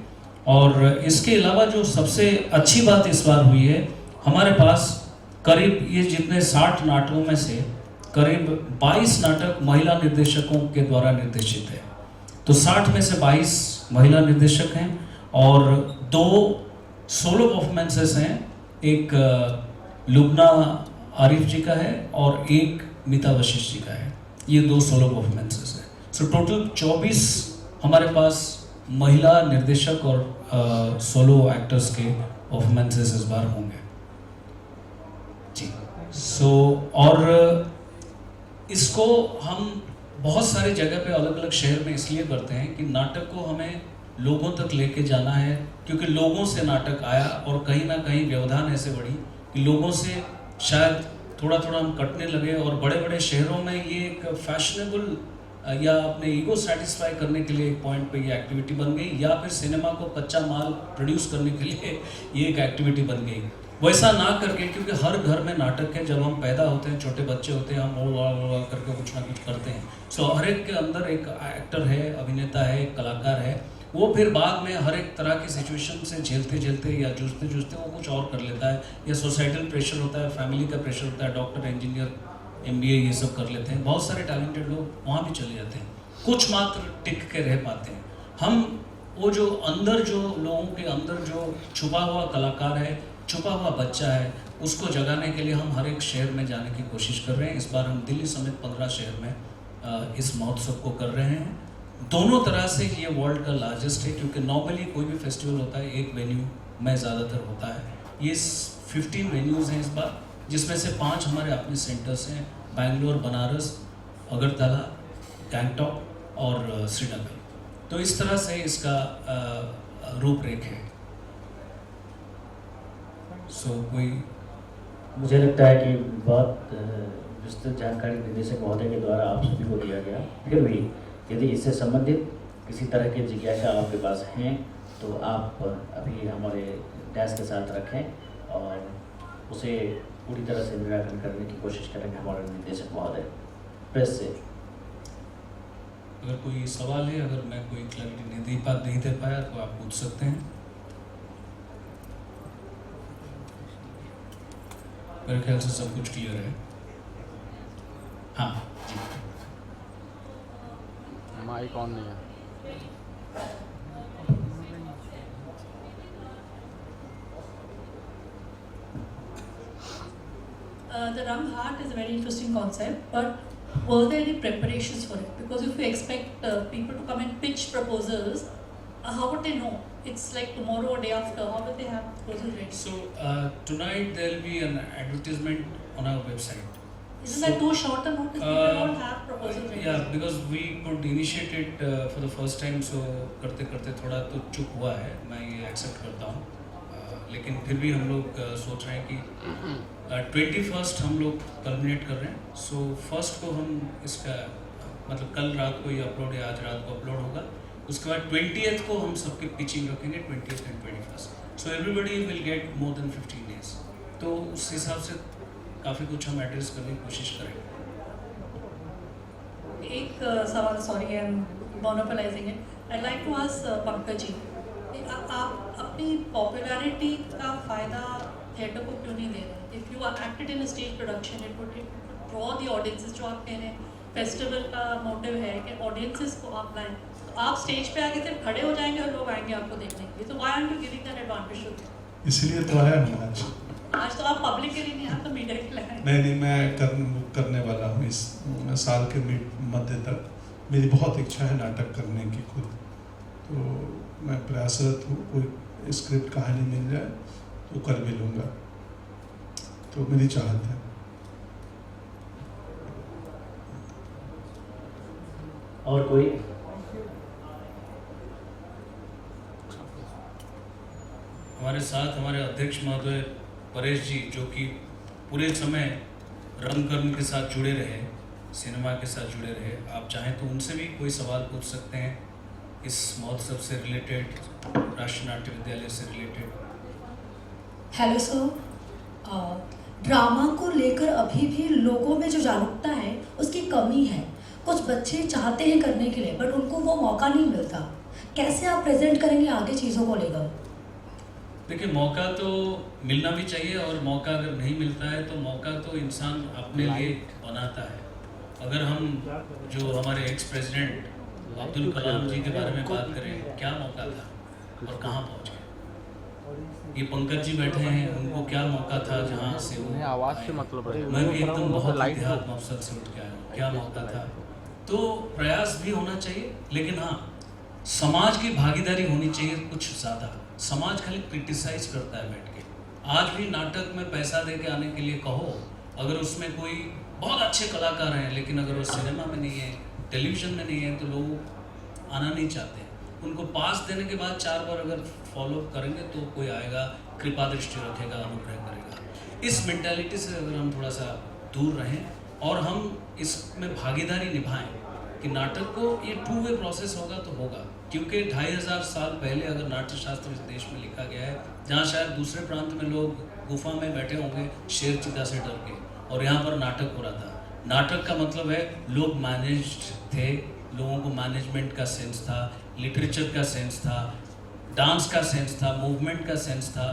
और इसके अलावा जो सबसे अच्छी बात इस बार हुई है, हमारे पास करीब ये जितने 60 नाटकों में से करीब 22 नाटक महिला निर्देशकों के द्वारा निर्देशित है। तो 60 में से 22 महिला निर्देशक हैं और 2 सोलो परफॉर्मेंसेस हैं, एक लुबना आरिफ जी का है और एक मीता वशिष्ठ जी का है। ये 2 सोलो परफॉर्मेंसेस हैं। सो टोटल 24 हमारे पास महिला निर्देशक और सोलो एक्टर्स के परफॉर्मेंसेस इस बार होंगे जी। सो और इसको हम बहुत सारी जगह पे अलग अलग शहर में इसलिए करते हैं कि नाटक को हमें लोगों तक लेके जाना है, क्योंकि लोगों से नाटक आया और कहीं ना कहीं व्यवधान ऐसे बढ़ी कि लोगों से शायद थोड़ा थोड़ा हम कटने लगे। और बड़े बड़े शहरों में ये एक फैशनेबल या अपने ईगो सेटिस्फाई करने के लिए एक पॉइंट पे ये एक्टिविटी बन गई, या फिर सिनेमा को कच्चा माल प्रोड्यूस करने के लिए ये एक एक्टिविटी बन गई। वैसा ना करके, क्योंकि हर घर में नाटक है, जब हम पैदा होते हैं, छोटे बच्चे होते हैं, हम ओल करके कुछ ना कुछ करते हैं। सो हर एक के अंदर एक एक्टर है, अभिनेता है, एक कलाकार है। वो फिर बाद में हर एक तरह की सिचुएशन से झेलते झेलते या जूझते जूझते वो कुछ और कर लेता है, या सोसाइटल प्रेशर होता है, फैमिली का प्रेशर होता है, डॉक्टर, इंजीनियर, MBA ये सब कर लेते हैं। बहुत सारे टैलेंटेड लोग वहाँ भी चले जाते हैं, कुछ मात्र टिक के रह पाते हैं। हम वो जो अंदर, जो लोगों के अंदर जो छुपा हुआ कलाकार है, छुपा हुआ बच्चा है, उसको जगाने के लिए हम हर एक शहर में जाने की कोशिश कर रहे हैं। इस बार हम दिल्ली समेत 15 शहर में इस महोत्सव को कर रहे हैं। दोनों तरह से ये वर्ल्ड का लार्जेस्ट है, क्योंकि नॉर्मली कोई भी फेस्टिवल होता है एक वेन्यू में ज़्यादातर होता है। ये 15 वेन्यूज़ हैं इस बार, जिसमें से 5 हमारे अपने सेंटर्स हैं, बैंगलोर, बनारस, अगरतला, गैंगटॉक और श्रीनगर। तो इस तरह से इसका रूपरेख है। कोई मुझे लगता है कि बहुत विस्तृत जानकारी निदेशक महोदय के द्वारा आप सभी को दिया गया। फिर भी यदि इससे संबंधित किसी तरह की जिज्ञासा आपके पास हैं तो आप अभी हमारे डैश के साथ रखें और उसे पूरी तरह से निराकरण करने की कोशिश करेंगे हमारे निदेशक महोदय। प्रेस से अगर कोई सवाल है, अगर मैं कोई क्लैरिटी नहीं दे पाया तो आप पूछ सकते हैं। मेरे ख्याल से सब कुछ क्लियर है। हाँ जी। माइक ऑन नहीं है। The Rang Heart is a very interesting concept, but were there any preparations for it? Because if you expect people to come and pitch proposals, how would they know? It's like tomorrow or day after. How will they have proposals ready? So tonight there will be an advertisement on our website. Isn't that too short a notice? People don't have proposals ready. Yeah, because we could initiate it for the first time, so करते करते थोड़ा तो चुप हुआ है, मैं ये accept करता हूँ। लेकिन फिर भी हम लोग सोच रहे हैं कि 21st हम लोग कल्मिनेट कर रहे हैं। सो फर्स्ट को हम इसका मतलब कल रात को ये अपलोड या आज रात को अपलोड होगा। उसके बाद 20th को हम सबके पिचिंग रखेंगे, 20th and 21st। So everybody will get more than 15 days। तो उस हिसाब से काफ़ी कुछ हम एड्रेस करने की कोशिश करेंगे। एक सवाल, sorry I am monopolising it, I like to ask Pankaj ji, आप अपनी पॉपुलैरिटी का फ़ायदा थिएटर को क्यों नहीं दे रहे? If you are acted in stage production, it would draw the audiences. जो आप कह रहे हैं फेस्टिवल का मोटिव है कि ऑडियंसेस को आप लाएं, तो आप स्टेज पे आके सिर्फ खड़े हो जाएंगे और लोग आएंगे आपको देखने के लिए। तो why are you giving that advantage to them? इसलिए तो आया हूँ आज तो आप पब्लिक के लिए नहीं, आप तो मीडिया के लिए आए। नहीं, मैं करने वाला हूँ इस साल के मध्य तक। मेरी बहुत इच्छा है नाटक करने की खुद, तो मैं प्रयासरत हूँ। कोई स्क्रिप्ट कहानी मिल जाए तो कर भी लूँगा, तो मेरी चाहत है। और कोई? हमारे साथ हमारे अध्यक्ष महोदय परेश जी, जो कि पूरे समय रंगकर्म के साथ जुड़े रहे, सिनेमा के साथ जुड़े रहे, आप चाहें तो उनसे भी कोई सवाल पूछ सकते हैं इस महोत्सव से रिलेटेड, राष्ट्रीय नाट्य विद्यालय से रिलेटेड। हेलो सर, ड्रामा को लेकर अभी भी लोगों में जो जागरूकता है उसकी कमी है। कुछ बच्चे चाहते हैं करने के लिए, बट उनको वो मौका नहीं मिलता। कैसे आप प्रेजेंट करेंगे आगे चीज़ों को लेकर? देखिए, मौका तो मिलना भी चाहिए, और मौका अगर नहीं मिलता है तो मौका तो इंसान अपने लिए बनाता है। अगर हम जो हमारे एक्स प्रेसिडेंट अब्दुल कलाम जी के बारे में बात करें, क्या मौका था और कहाँ पहुँच गए? ये पंकज जी बैठे हैं, उनको क्या मौका था जहाँ से वो आवाज़ से मतलब है। मैं भी एकदम बहुत इतिहास मफसल से उठ के आया हूँ, क्या मौका था? तो प्रयास भी होना चाहिए, लेकिन हाँ, समाज की भागीदारी होनी चाहिए कुछ ज़्यादा। समाज खाली क्रिटिसाइज करता है बैठ के। आज भी नाटक में पैसा दे के आने के लिए कहो, अगर उसमें कोई बहुत अच्छे कलाकार हैं, लेकिन अगर वो सिनेमा में नहीं है, टेलीविज़न में नहीं है, तो लोग आना नहीं चाहते। उनको पास देने के बाद 4 बार अगर फॉलो करेंगे तो कोई आएगा, कृपा दृष्टि रखेगा, अनुग्रह करेगा। इस मेंटालिटी से अगर हम थोड़ा सा दूर रहें और हम इसमें भागीदारी निभाएं कि नाटक को ये 2 वे प्रोसेस होगा तो होगा, क्योंकि 2500 साल पहले अगर नाट्यशास्त्र इस देश में लिखा गया है, जहाँ शायद दूसरे प्रांत में लोग गुफा में बैठे होंगे शेर चीता से डर के, और यहाँ पर नाटक हो रहा था। नाटक का मतलब है लोग मैनेज्ड थे, लोगों को मैनेजमेंट का सेंस था, लिटरेचर का सेंस था, डांस का सेंस था, मूवमेंट का सेंस था,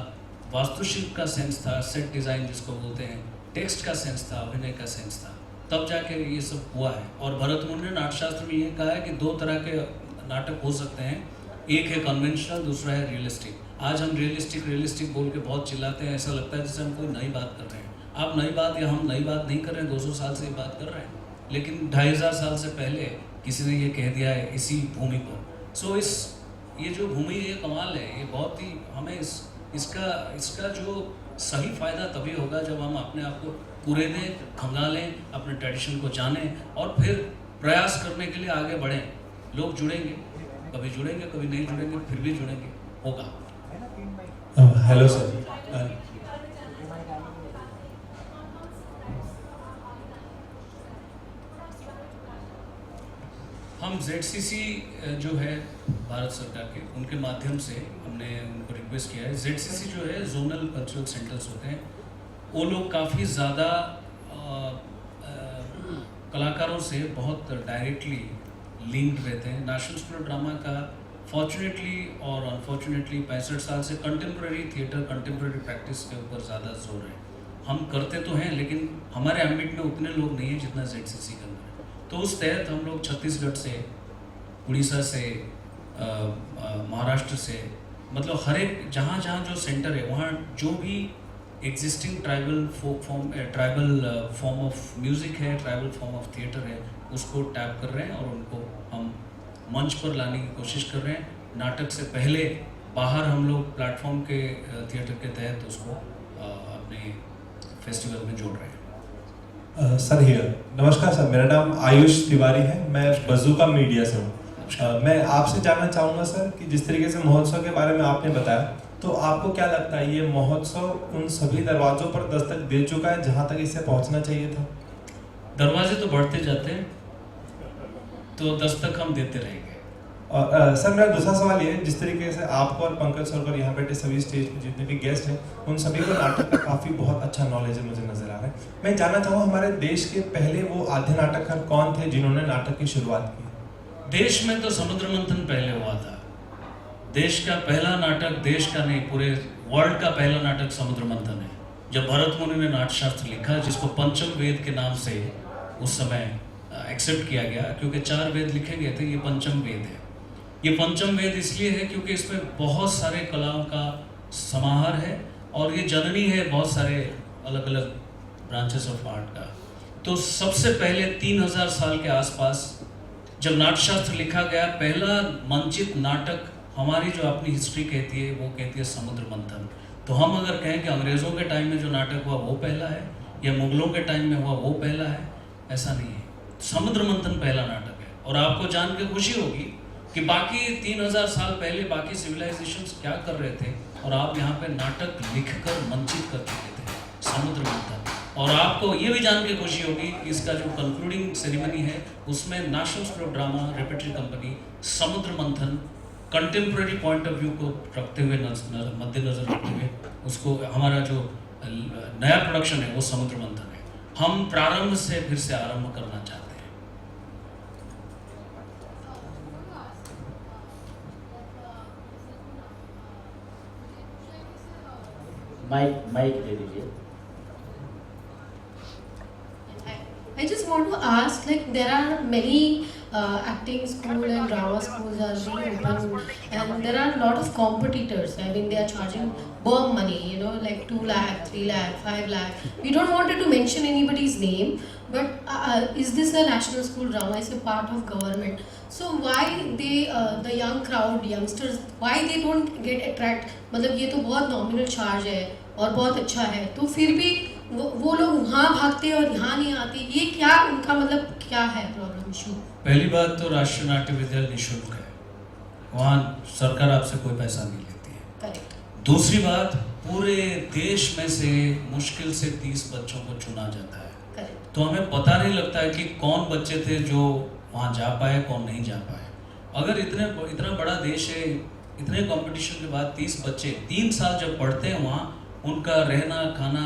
वास्तुशिल्प का सेंस था, सेट डिज़ाइन जिसको बोलते हैं, टेक्स्ट का सेंस था, अभिनय का सेंस था, तब जाके ये सब हुआ है। और भरत मुनि ने नाट्यशास्त्र में ये कहा है कि 2 तरह के नाटक हो सकते हैं, एक है कन्वेंशनल, दूसरा है रियलिस्टिक। आज हम रियलिस्टिक बोल के बहुत चिल्लाते हैं, ऐसा लगता है जैसे हम कोई नई बात कर रहे हैं। आप नई बात या हम नई बात नहीं कर रहे हैं, 200 साल से ये बात कर रहे हैं। लेकिन 2500 साल से पहले किसी ने ये कह दिया है इसी भूमि पर। सो ये जो भूमि है ये कमाल है, ये बहुत ही हमें इसका जो सही फ़ायदा तभी होगा जब हम अपने आप को कुरेदें, खंगालें, अपने ट्रेडिशन को जानें और फिर प्रयास करने के लिए आगे बढ़ें। लोग जुड़ेंगे, कभी जुड़ेंगे, कभी नहीं जुड़ेंगे, फिर भी जुड़ेंगे, होगा। हेलो सर, हम ZCC जो है भारत सरकार के, उनके माध्यम से हमने उनको रिक्वेस्ट किया है। ZCC जो है जोनल कल्चरल सेंटर्स होते हैं, वो लोग काफ़ी ज़्यादा कलाकारों से बहुत डायरेक्टली लिंक्ड रहते हैं। नेशनल स्कूल ऑफ ड्रामा का फॉर्चुनेटली और अनफॉर्चुनेटली 65 साल से कंटेम्प्रेरी थिएटर, कंटेम्प्रेरी प्रैक्टिस के ऊपर ज़्यादा जोर है। हम करते तो हैं लेकिन हमारे एम्बिट में उतने लोग नहीं हैं जितना ZCC का है। तो उस तहत हम लोग छत्तीसगढ़ से, उड़ीसा से, महाराष्ट्र से, मतलब हर एक जहाँ जो सेंटर है वहाँ जो भी existing tribal folk form, tribal form of music है, ट्राइबल फॉर्म ऑफ थिएटर है, उसको टैप कर रहे हैं और उनको हम मंच पर लाने की कोशिश कर रहे हैं। नाटक से पहले बाहर हम लोग प्लेटफॉर्म के थिएटर के तहत उसको अपने फेस्टिवल में जोड़ रहे हैं। सर हियर, नमस्कार सर, मेरा नाम आयुष तिवारी है, मैं बजूका मीडिया से हूँ। मैं आपसे जानना चाहूँगा सर कि जिस तरीके से महोत्सव के बारे में आपने बताया, तो आपको क्या लगता है ये महोत्सव उन सभी दरवाज़ों पर दस्तक दे चुका है जहाँ तक इसे पहुँचना चाहिए था? दरवाजे तो बढ़ते जाते हैं, तो दस्तक हम देते रहेंगे। और सर मेरा दूसरा सवाल ये है, जिस तरीके से आपको और पंकज सर और यहाँ बैठे सभी स्टेज पे जितने भी गेस्ट हैं, उन सभी को नाटक का काफ़ी बहुत अच्छा नॉलेज है, मुझे नज़र आ रहा है। मैं जानना चाहूँगा हमारे देश के पहले वो आद्य नाटककार कौन थे जिन्होंने नाटक की शुरुआत की? देश में तो समुद्र मंथन पहले हुआ था। देश का पहला नाटक, देश का नहीं पूरे वर्ल्ड का पहला नाटक समुद्र मंथन है। जब भरत मुनि ने नाट्यशास्त्र लिखा, जिसको पंचम वेद के नाम से उस समय एक्सेप्ट किया गया, क्योंकि 4 वेद लिखे गए थे, ये पंचम वेद है। ये पंचम वेद इसलिए है क्योंकि इसमें बहुत सारे कलाओं का समाहार है और ये जननी है बहुत सारे अलग अलग ब्रांचेस ऑफ आर्ट का। तो सबसे पहले 3000 साल के आसपास जब नाट्यशास्त्र लिखा गया, पहला मंचित नाटक हमारी जो अपनी हिस्ट्री कहती है वो कहती है समुद्र मंथन। तो हम अगर कहें कि अंग्रेज़ों के टाइम में जो नाटक हुआ वो पहला है या मुगलों के टाइम में हुआ वो पहला है, ऐसा नहीं है। समुद्र मंथन पहला नाटक है। और आपको जान के खुशी होगी कि बाकी 3000 साल पहले बाकी सिविलाइजेशंस क्या कर रहे थे और आप यहाँ पे नाटक लिखकर मंचित कर चुके थे, समुद्र मंथन। और आपको ये भी जान के खुशी होगी कि इसका जो कंक्लूडिंग सेरेमनी है उसमें national School of drama repertory company समुद्र मंथन कंटेम्प्रेरी पॉइंट ऑफ व्यू को रखते हुए, मद्देनजर रखते हुए, उसको हमारा जो नया प्रोडक्शन है वो समुद्र मंथन है। हम प्रारंभ से फिर से आरंभ करना चाहते हैं। माइक दे दीजिए। I just want to ask, like, there are many acting school and drama schools are being open, and there are a lot of competitors. I mean, they are charging bomb money, you know, like 2 lakh, 3 lakh, 5 lakh. We don't want to mention anybody's name, but is this a national school drama? It's a part of government. So why they, the young crowd, youngsters, why they don't get attract? मतलब ये तो बहुत nominal charge है और बहुत अच्छा है, तो फिर भी वो लोग वहाँ भागते और यहाँ नहीं आते, ये क्या उनका मतलब क्या है प्रॉब्लम इशू? पहली बात तो राष्ट्रीय नाट्य विद्यालय निःशुल्क है, वहाँ सरकार आपसे कोई पैसा नहीं लेती है। करेक्ट। दूसरी बात, पूरे देश में से मुश्किल से 30 बच्चों को चुना जाता है। करेक्ट। तो हमें पता नहीं लगता है कि कौन बच्चे थे जो वहाँ जा पाए, कौन नहीं जा पाए। अगर इतना बड़ा देश है, इतने कंपटीशन के बाद 30 बच्चे 3 साल जब पढ़ते हैं वहाँ, उनका रहना खाना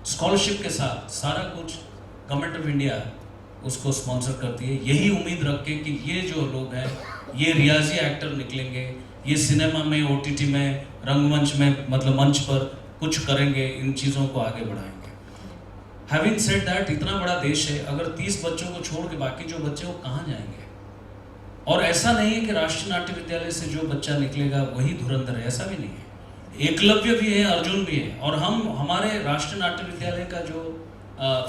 स्कॉलरशिप के साथ सारा कुछ गवर्नमेंट ऑफ इंडिया उसको स्पॉन्सर करती है, यही उम्मीद रख के कि ये जो लोग हैं ये रियाजी एक्टर निकलेंगे, ये सिनेमा में, OTT में, रंगमंच में, मतलब मंच पर कुछ करेंगे, इन चीज़ों को आगे बढ़ाएंगे। हैविंग सेड दैट, इतना बड़ा देश है, अगर 30 बच्चों को छोड़ के बाकी जो बच्चे वो कहाँ जाएंगे? और ऐसा नहीं है कि राष्ट्रीय नाट्य विद्यालय से जो बच्चा निकलेगा वही धुरंधर है, ऐसा भी नहीं है। एकलव्य भी है, अर्जुन भी है। और हमारे राष्ट्रीय नाट्य विद्यालय का जो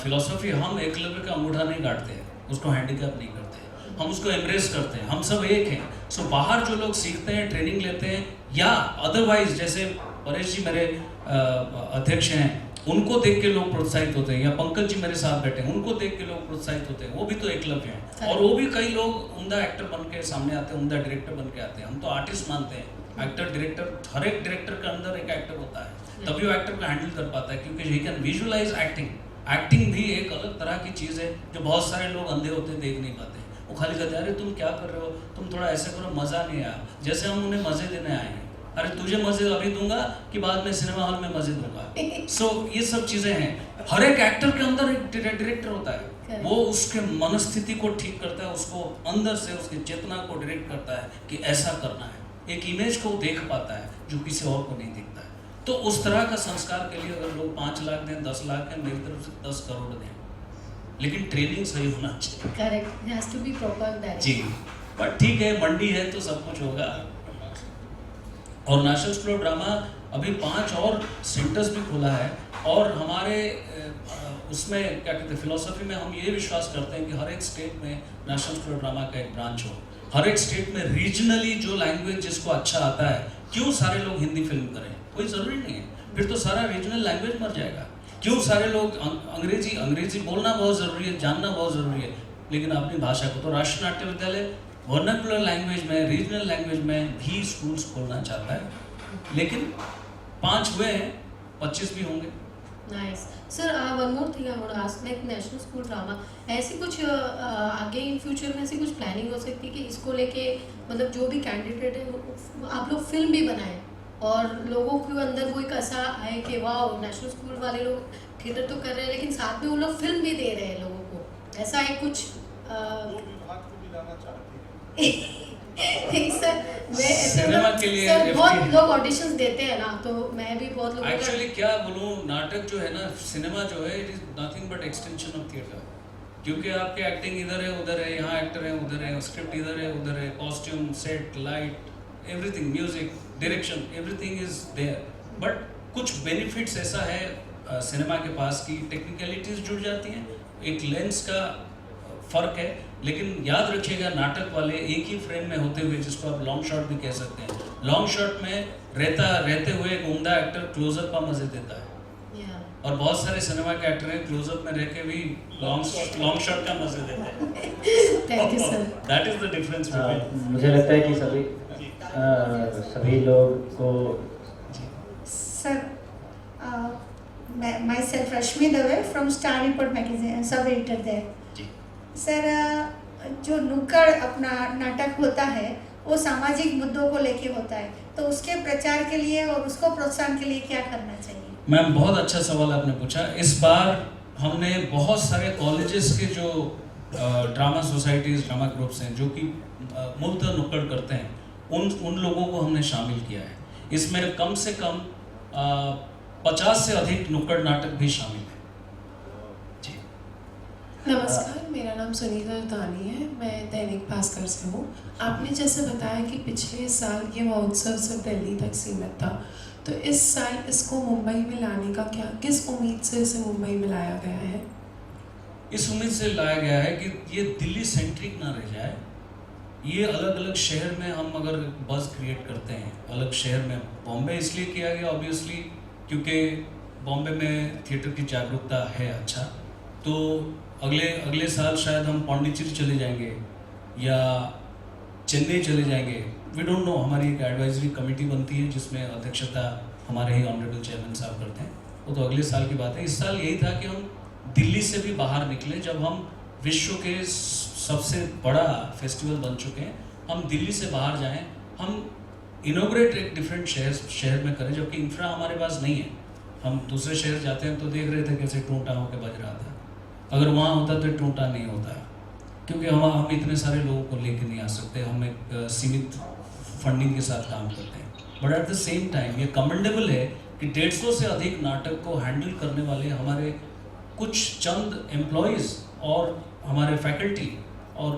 फिलॉसफी, हम एकलव्य का अंगूठा नहीं काटते हैं, उसको हैंडीकैप नहीं करते, हम उसको एम्ब्रेस करते हैं, हम सब एक हैं। सो बाहर जो लोग सीखते हैं, ट्रेनिंग लेते हैं, या अदरवाइज जैसे परेश जी मेरे अध्यक्ष हैं, उनको देख के लोग प्रोत्साहित होते हैं, या पंकज जी मेरे साथ बैठे हैं, उनको देख के लोग प्रोत्साहित होते हैं। वो भी तो एकलव्य हैं, और वो भी कई लोग उम्दा एक्टर बन के सामने आते हैं, उम्दा डायरेक्टर बन के आते हैं। हम तो आर्टिस्ट मानते हैं, एक्टर डायरेक्टर, हर एक डायरेक्टर के अंदर एक एक्टर होता है, तभी वो एक्टर को हैंडल कर पाता है, क्योंकि he can visualise acting. Acting भी एक अलग तरह की चीज़ है जो बहुत सारे लोग अंधे होते हैं, देख नहीं पाते। वो खाली कहते हैं, अरे तुम क्या कर रहे हो, तुम थोड़ा ऐसे करो, मज़ा नहीं आया। जैसे हम उन्हें मज़े देने आए हैं, अरे तुझे मज़े अभी दूंगा कि बाद में सिनेमा हॉल में मज़े दूंगा। सो ये सब चीज़ें हैं। हर एक एक्टर के अंदर एक डायरेक्टर होता है, वो उसके मनस्थिति को ठीक करता है, उसको अंदर से उसकी चेतना को डायरेक्ट करता है कि ऐसा करना है, एक इमेज को देख पाता है जो किसी और को नहीं दिखता है। तो उस तरह का संस्कार के लिए अगर लोग 5 लाख दें, 10 लाख दें, मेरी तरफ से 10 करोड़ दें, लेकिन ट्रेनिंग सही होना चाहिए। Correct, it has to be proper that. जी, बट ठीक है, मंडी है तो सब कुछ होगा। और नेशनल स्कूल ऑफ ड्रामा अभी 5 और सेंटर्स भी खोला है, और हमारे उसमें क्या कहते हैं, फिलोसफी में हम ये विश्वास करते हैं कि हर एक स्टेट में नेशनल स्कूल ऑफ ड्रामा का एक ब्रांच हो। हर एक स्टेट में रीजनली जो लैंग्वेज जिसको अच्छा आता है, क्यों सारे लोग हिंदी फिल्म करें, कोई ज़रूरी नहीं है, फिर तो सारा रीजनल लैंग्वेज मर जाएगा। क्यों सारे लोग अंग्रेजी बोलना बहुत ज़रूरी है, जानना बहुत ज़रूरी है, लेकिन अपनी भाषा को तो राष्ट्रीय नाट्य विद्यालय वर्नाकुलर लैंग्वेज में, रीजनल लैंग्वेज में भी स्कूल्स खोलना चाहता है, लेकिन 5 हुए हैं, 25 भी होंगे। Nice sir, one more thing I want to ask, like national school drama ऐसी कुछ आगे इन फ्यूचर में ऐसी कुछ प्लानिंग हो सकती है कि इसको लेके मतलब जो भी कैंडिडेट है आप लोग फिल्म भी बनाएं और लोगों के अंदर वो एक ऐसा आए कि वाह, नेशनल स्कूल वाले लोग थिएटर तो कर रहे हैं लेकिन साथ में वो लोग फिल्म भी दे रहे हैं लोगों को, ऐसा है कुछ सर, मैं सिनेमा के लिए सर बहुत लोग ऑडिशंस देते हैं ना, तो मैं भी बहुत लोगों एक्चुअली क्या बोलूँ, नाटक जो है ना, सिनेमा जो है, it is nothing but extension of theatre. क्योंकि आपके एक्टिंग इधर है उधर है, यहाँ एक्टर है उधर है, स्क्रिप्ट इधर है उधर है, costume, set, light, everything, music, direction, everything is there. But कुछ बेनिफिट्स ऐसा है सिनेमा के पास की टेक्निकलिटीज जुड़ जाती हैं, एक लेंस का फर्क है, लेकिन याद रखिएगा नाटक वाले एक ही फ्रेम में होते हुए, जिसको आप लॉन्ग शॉट भी कह सकते हैं, लॉन्ग शॉट में रहते हुए एक उम्दा एक्टर क्लोजअप का मजे देता है, और बहुत सारे सिनेमा के एक्टर हैं क्लोजअप में रह के भी लॉन्ग शॉट का मजे देते हैं। Thank you sir. That is the difference between. मुझे लगता है कि सभी लोग को sir, myself Rashmi Dave from Star Report magazine, सब एडिटर देयर। सर, जो नुक्कड़ अपना नाटक होता है वो सामाजिक मुद्दों को लेके होता है, तो उसके प्रचार के लिए और उसको प्रोत्साहन के लिए क्या करना चाहिए? मैम, बहुत अच्छा सवाल आपने पूछा। इस बार हमने बहुत सारे कॉलेजेस के जो ड्रामा सोसाइटीज, ड्रामा ग्रुप्स हैं जो कि मूलतः नुक्कड़ करते हैं, उन लोगों को हमने शामिल किया है। इसमें कम से कम 50 से अधिक नुक्कड़ नाटक भी शामिल है। जी नमस्कार, मेरा नाम सुनीता दानी है, मैं दैनिक भास्कर से हूँ। आपने जैसे बताया कि पिछले साल ये महोत्सव सिर्फ दिल्ली तक सीमित था, तो इस साल इसको मुंबई में लाने का किस उम्मीद से इसे मुंबई में लाया गया है? इस उम्मीद से लाया गया है कि ये दिल्ली सेंट्रिक ना रह जाए, ये अलग अलग शहर में हम अगर बज़ क्रिएट करते हैं, अलग शहर में, बॉम्बे इसलिए किया गया ऑब्वियसली क्योंकि बॉम्बे में थिएटर की जागरूकता है अच्छा, तो अगले साल शायद हम पौंडीचेरी चले जाएंगे या चेन्नई चले जाएंगे, वी डोंट नो। हमारी एक एडवाइजरी कमेटी बनती है जिसमें अध्यक्षता हमारे ही ऑनरेबल चेयरमैन साहब करते हैं, वो तो अगले साल की बात है। इस साल यही था कि हम दिल्ली से भी बाहर निकले, जब हम विश्व के सबसे बड़ा फेस्टिवल बन चुके हैं, हम दिल्ली से बाहर जाएं, हम इनोग्रेट एक डिफरेंट शहर में करें, जबकि इंफ्रा हमारे पास नहीं है। हम दूसरे शहर जाते हैं तो देख रहे थे कैसे टूटा होकर बज रहा था, अगर वहाँ होता तो टूटा नहीं होता, क्योंकि हम इतने सारे लोगों को लेके नहीं आ सकते, हम एक सीमित फंडिंग के साथ काम करते हैं। But at the same time ये कमेंडेबल है कि 150 से अधिक नाटक को हैंडल करने वाले हमारे कुछ चंद एम्प्लॉयज़ और हमारे फैकल्टी और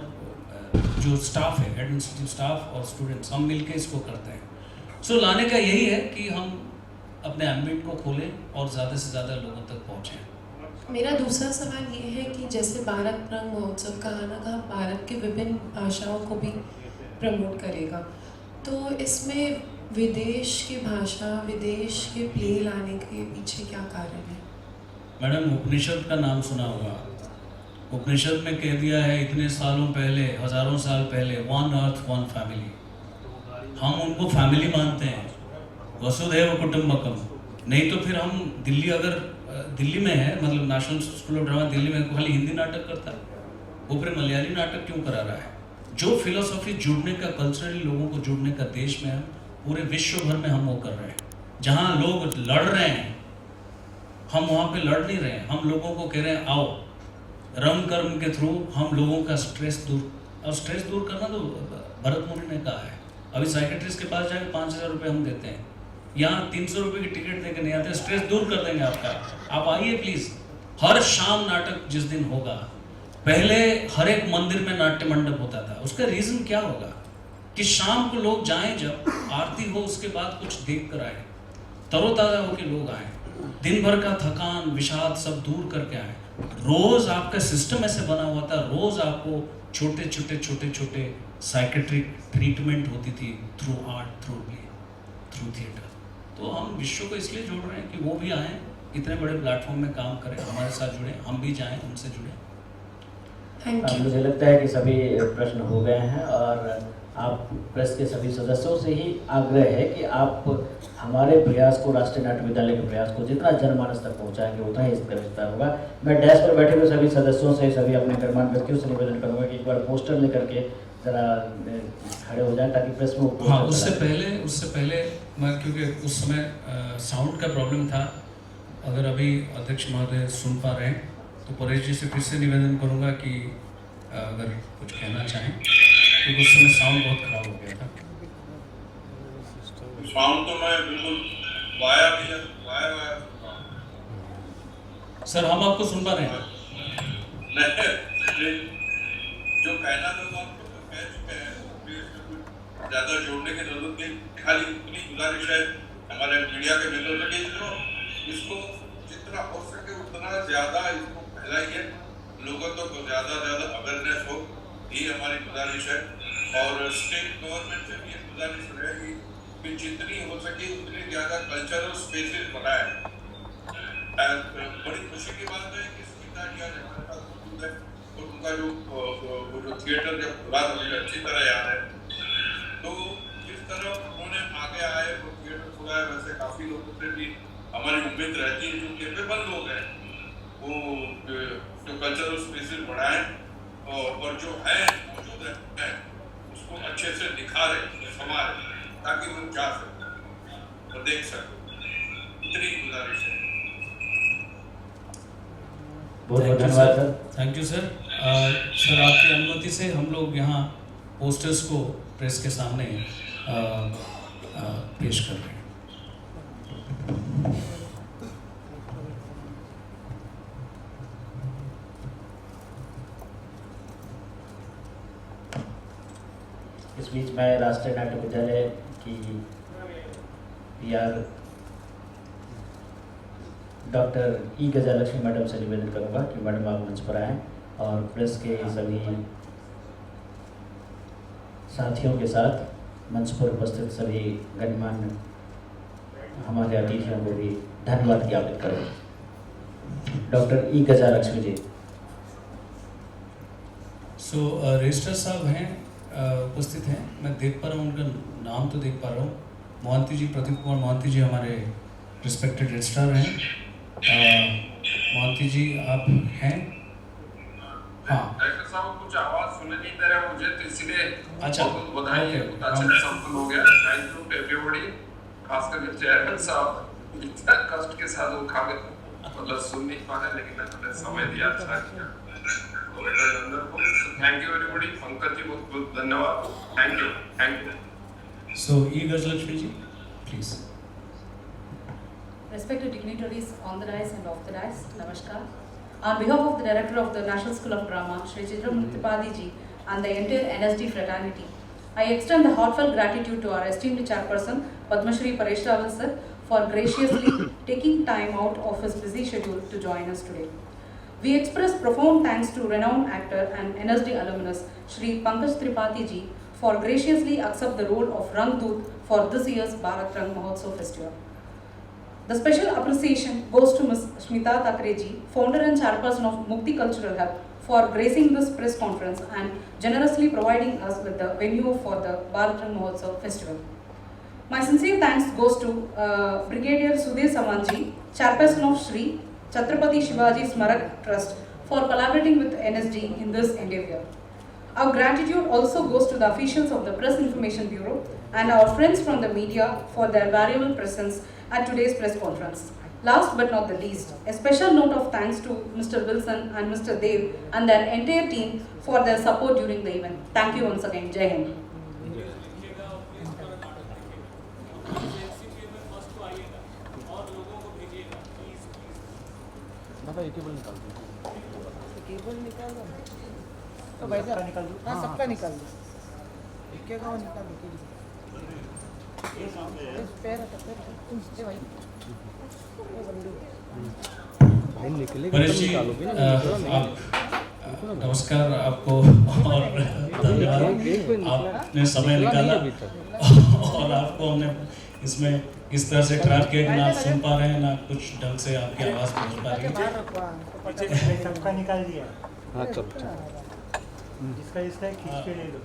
जो स्टाफ है, एडमिनिस्ट्रेटिव स्टाफ और स्टूडेंट्स, हम मिलके इसको करते हैं। सो लाने का यही है कि हम अपने एम्बिट को खोलें और ज़्यादा से ज़्यादा लोगों तक पहुँचें। मेरा दूसरा सवाल ये है कि जैसे भारत रंग महोत्सव कहा ना कहा भारत के विभिन्न भाषाओं को भी प्रमोट करेगा, तो इसमें विदेश की भाषा, विदेश के प्ले लाने के पीछे क्या कारण है? मैडम, उपनिषद का नाम सुना होगा। उपनिषद में कह दिया है इतने सालों पहले, हजारों साल पहले, वन अर्थ वन फैमिली। हम उनको फैमिली मानते हैं, वसुधैव कुटुंबकम। नहीं तो फिर हम दिल्ली में है, मतलब national School of drama Delhi में खाली हिंदी नाटक करता है, वो फिर मलयाली नाटक क्यों करा रहा है? जो फिलोसॉफी जुड़ने का, कल्चरली लोगों को जुड़ने का देश में हम पूरे विश्व भर में हम वो कर रहे हैं। जहाँ लोग लड़ रहे हैं, हम वहाँ पे लड़ नहीं रहे हैं। हम लोगों को कह रहे हैं आओ, रंग कर्म के थ्रू हम लोगों का स्ट्रेस दूर, और स्ट्रेस दूर करना तो भरत मुनि ने कहा है। अभी साइकेट्रिस्ट के पास जाके 5,000 रुपये हम देते हैं, यहाँ 300 रुपये की टिकट देकर नहीं आते, स्ट्रेस दूर कर देंगे आपका। आप आइए प्लीज़। हर शाम नाटक जिस दिन होगा, पहले हर एक मंदिर में नाट्य मंडप होता था। उसका रीज़न क्या होगा कि शाम को लोग जाएं, जब आरती हो उसके बाद कुछ देख कर आए, तरोताज़ा होकर लोग आए, दिन भर का थकान विषाद सब दूर करके आए। रोज़ आपका सिस्टम ऐसे बना हुआ था, रोज़ आपको छोटे छोटे साइकेट्रिक ट्रीटमेंट होती थी through art, through play, through theatre. तो हम विश्व को इसलिए जोड़ रहे हैं कि वो भी आएँ, इतने बड़े प्लेटफॉर्म में काम करें, हमारे साथ जुड़ें, हम भी जाएं, उनसे जुड़ें। मुझे लगता है कि सभी प्रश्न हो गए हैं और आप प्रेस के सभी सदस्यों से ही आग्रह है कि आप हमारे प्रयास को, राष्ट्रीय नाट्य विद्यालय के प्रयास को जितना जनमानस तक पहुंचाएंगे उतना ही इसका विस्तार होगा। मैं डैश पर बैठे हुए सभी सदस्यों से, सभी अपने गणमान्य व्यक्तियों से निवेदन करूंगा कि एक बार पोस्टर लेकर के जरा खड़े हो जाएं ताकि प्रेस में हाँ, उससे पहले मैं, क्योंकि उस समय साउंड का प्रॉब्लम था, अगर अभी अध्यक्ष महोदय सुन पा रहे हैं तो परेश जी से फिर से निवेदन करूंगा कि अगर कुछ कहना चाहें, क्योंकि उस समय साउंड बहुत खराब हो गया था। साउंड तो मैं बिल्कुल वाया सर, हम आपको सुन पा रहे हैं। नहीं, जो कहना था वो आपको तो कह चुके हैं, कुछ ज़्यादा जोड़ने की जरूरत नहीं। खाली इतनी गुजारिश है हमारे मीडिया के मित्रों से कि इसको जितना हो सके उतना ज़्यादा इसको फैलाइए, लोगों तक तो ज़्यादा अवेयरनेस हो, ये हमारी गुजारिश है। और स्टेट गवर्नमेंट से भी ये गुजारिश रहेगी कि जितनी हो सके उतनी ज़्यादा कल्चरल स्पेसेस बनाए। बड़ी खुशी की बात है कि स्मिता जी आज हमारे पास मौजूद है और उनका जो थिएटर जब खुला था मुझे अच्छी तरह याद है। तो जिस तरह उन्होंने आगे आए वो थिएटर खुला है, वैसे काफ़ी लोगों से भी हमारी उम्मीद रहती है जो केपेबल लोग हैं वो जो कल्चरल स्पेसेस बनाएं और जो है मौजूद है उसको अच्छे से निखारें, संवारें, ताकि वो जा सकें और देख सकें। इतनी गुजारिश है। बहुत धन्यवाद sir. Thank you sir. Sir, आपकी अनुमति से हम लोग यहाँ पोस्टर्स को प्रेस के सामने पेश कर रहे हैं। इस बीच मैं राष्ट्रीय नाट्य विद्यालय की PR डॉक्टर ई गजालक्ष्मी मैडम से निवेदन करूंगा कि मैडम आप मंच पर आएँ और प्रेस के सभी साथियों के साथ मंच पर उपस्थित सभी गणमान्य हमारे अतिथियों को भी धन्यवाद ज्ञापित करें। डॉक्टर ई गजालक्ष्मी जी। सो रजिस्ट्रार साहब हैं, उपस्थित हैं, मैं देख पा रहा हूँ, उनका नाम तो देख पा रहा हूँ, मोहंती जी, प्रदीप कुमार मोहंती जी हमारे रिस्पेक्टेड रजिस्ट्रार हैं। मोहंती जी आप हैं? हाँ, डायरेक्टर साहब कुछ आवाज सुनने नहीं दे रहा मुझे, तो इसलिए अच्छा, बहुत बधाई है, अच्छे से संपन्न हो गया। थैंक यू टू एवरीबॉडी, खासकर चेयरमैन साहब इतना कष्ट के साथ वो खा गए, मतलब सुन नहीं पा रहे, लेकिन आपने समय दिया, अच्छा किया। Thank you everybody. Pankaj ji बहुत बहुत धन्यवाद। Thank you. So E Gajalakshmi ji please. Respected dignitaries on the dais and off the dais, Namaskar. On behalf of the Director of the National School of Drama, Shri Chitram Tripadi ji, and the entire NSD fraternity, I extend the heartfelt gratitude to our esteemed chairperson, Padma Shri Paresh Rawal sir, for graciously taking time out of his busy schedule to join us today. We express profound thanks to renowned actor and NSD alumnus Shri Pankaj Tripathi ji for graciously accept the role of Rang Doot for this year's Bharat Rang Mahotsav Festival. The special appreciation goes to Ms. Smita Thakre ji, founder and chairperson of Mukti Cultural Hub, for gracing this press conference and generously providing us with the venue for the Bharat Rang Mahotsav Festival. My sincere thanks goes to Brigadier Sudhir Samanji, chairperson of Shri Chhatrapati Shivaji Smarak Trust, for collaborating with NSD in this endeavor. Our gratitude also goes to the officials of the Press Information Bureau and our friends from the media for their valuable presence at today's press conference. Last but not the least, a special note of thanks to Mr. Wilson and Mr. Dev and their entire team for their support during the event. Thank you once again. Jai Hind. दादा ये cable निकाल दो। Cable निकाल दो तो भाई साहब निकाल दो। हाँ सबका निकाल दो। एक के गाँव निकाल दो। पैर ये भाई भाई निकलेगा गणेश तो जी, निकालोगे ना। आप नमस्कार आपको और धन्यवाद, आपने समय निकाला और आपको हमने इसमें इस तरह से क्राफ्ट किया कि ना आप सुन पा रहे हैं ना कुछ ढंग से आपकी आवाज़ पहुंच पा रही है। सबका निकाल दिया। हाँ चलो इसका इसका खींच के ले लो।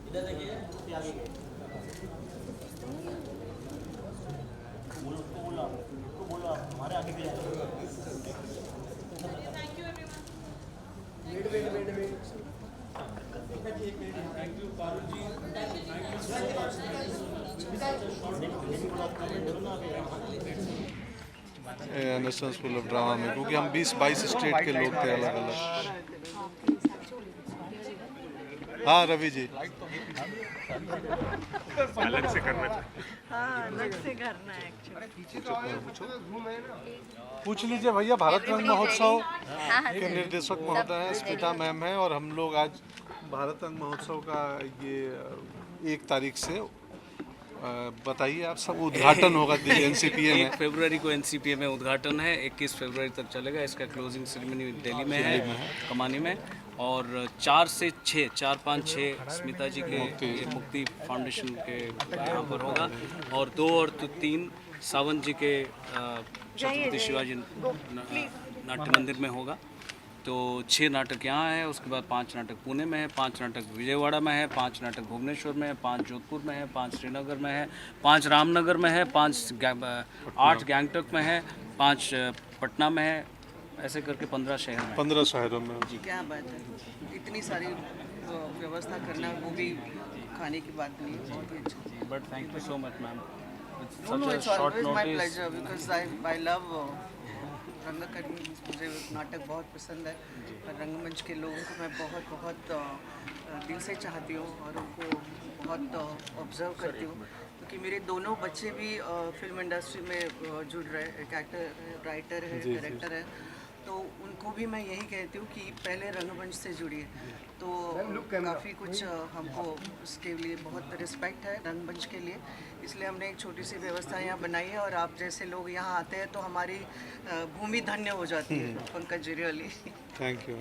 इधर देखिए बोलो हमारे आगे भी नेशनल स्कूल ऑफ ड्रामा में, क्योंकि हम 20-22 स्टेट के लोग थे अलग अलग। हाँ रवि जी अलग से करना चाहिए। हाँ अलग से करना है पूछ लीजिए भैया। भारत रंग महोत्सव के निर्देशक महोदय स्मिता मैम है और हम लोग आज भारत रंग महोत्सव का ये 1 तारीख से बताइए आप सब उद्घाटन होगा एनसीपीए में। 1 फरवरी को एनसीपीए में उद्घाटन है, 21 फरवरी तक चलेगा। इसका क्लोजिंग सेरेमनी दिल्ली में है, कमानी में, और 4 से 6 4, 5, 6 स्मिता जी के मुक्ति फाउंडेशन के यहाँ पर होगा, और 2 और 3 सावंत जी के छत्रपति शिवाजी नाट्य मंदिर में होगा। तो 6 नाटक यहाँ है, उसके बाद 5 नाटक पुणे में है, 5 नाटक विजयवाड़ा में है, 5 नाटक भुवनेश्वर में है, 5 जोधपुर में है, 5 श्रीनगर में है, 5 रामनगर में है, 8 गैंगटॉक में है, 5 पटना में है, ऐसे करके 15 शहर में। 15 शहरों में जी। क्या बात है, इतनी सारी व्यवस्था करना, वो भी खाने की बात नहीं है। बहुत ही अच्छा। But thank you so much ma'am. It's always my pleasure because I love रंगकर्मी। मुझे नाटक बहुत पसंद है और रंगमंच के लोगों को मैं बहुत बहुत दिल से चाहती हूँ और उनको बहुत ऑब्जर्व करती हूँ, क्योंकि मेरे दोनों बच्चे भी फिल्म इंडस्ट्री में जुड़ रहे हैं। एक एक्टर है, राइटर है, डायरेक्टर है, तो उनको भी मैं यही कहती हूँ कि पहले रंगमंच से जुड़िए। तो काफ़ी कुछ हमको उसके लिए बहुत रिस्पेक्ट है रंगमंच के लिए, इसलिए हमने एक छोटी सी व्यवस्था यहाँ बनाई है और आप जैसे लोग यहाँ आते हैं तो हमारी भूमि धन्य हो जाती है। Pankaj ji really thank you.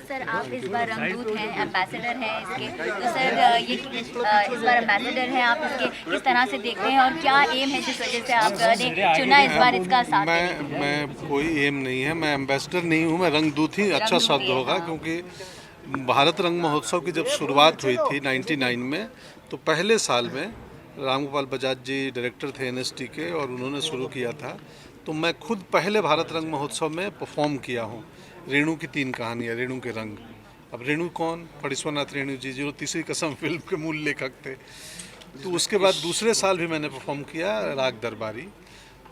Sir आप इस बार रंगदूत हैं, एम्बेसडर हैं इसके, तो सर ये इस बार एम्बेसडर हैं आप इसके, किस तरह से देखते हैं और क्या एम है जिस वजह से आपने चुना इस बार इसका साथ? मैं कोई एम नहीं है, मैं एम्बेसडर नहीं हूँ, मैं रंगदूत ही अच्छा शब्द होगा। क्योंकि भारत रंग महोत्सव की जब शुरुआत हुई थी 99 में, तो पहले साल में रामगोपाल बजाज जी डायरेक्टर थे एनएसटी के और उन्होंने शुरू किया था। तो मैं खुद पहले भारत रंग महोत्सव में परफॉर्म किया हूँ। रेणु की 3 कहानियाँ, रेणु के रंग। अब रेणु कौन? फणीश्वरनाथ रेणु जी जो तीसरी कसम फिल्म के मूल लेखक थे। तो उसके बाद दूसरे साल भी मैंने परफॉर्म किया राग दरबारी।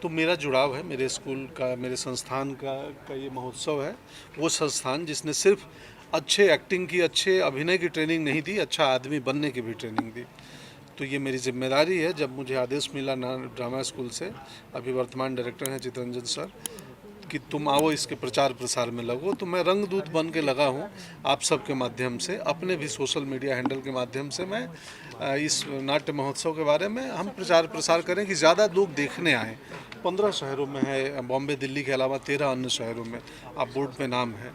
तो मेरा जुड़ाव है मेरे स्कूल का, मेरे संस्थान का ये महोत्सव है। वो संस्थान जिसने सिर्फ अच्छे एक्टिंग की, अच्छे अभिनय की ट्रेनिंग नहीं दी, अच्छा आदमी बनने की भी ट्रेनिंग दी। तो ये मेरी जिम्मेदारी है। जब मुझे आदेश मिला ड्रामा स्कूल से, अभी वर्तमान डायरेक्टर हैं चित्रंजन सर, कि तुम आओ इसके प्रचार प्रसार में लगो, तो मैं रंगदूत बन के लगा हूँ आप सबके माध्यम से, अपने भी सोशल मीडिया हैंडल के माध्यम से मैं इस नाट्य महोत्सव के बारे में हम प्रचार प्रसार करें कि ज़्यादा लोग देखने आएँ। 15 शहरों में है, बॉम्बे दिल्ली के अलावा 13 अन्य शहरों में आप बोर्ड पे नाम है।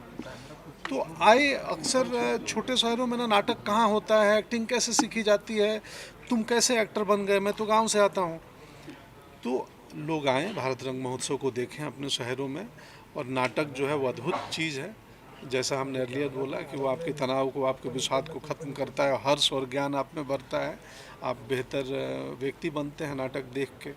तो आए, अक्सर छोटे शहरों में ना नाटक कहाँ होता है, एक्टिंग कैसे सीखी जाती है, तुम कैसे एक्टर बन गए, मैं तो गांव से आता हूँ। तो लोग आएँ, भारत रंग महोत्सव को देखें अपने शहरों में, और नाटक जो है वो अद्भुत चीज़ है। जैसा हमने अर्लियर बोला कि वो आपके तनाव को, आपके विषाद को ख़त्म करता है, हर्ष और ज्ञान आप में बढ़ता है, आप बेहतर व्यक्ति बनते हैं नाटक देख के।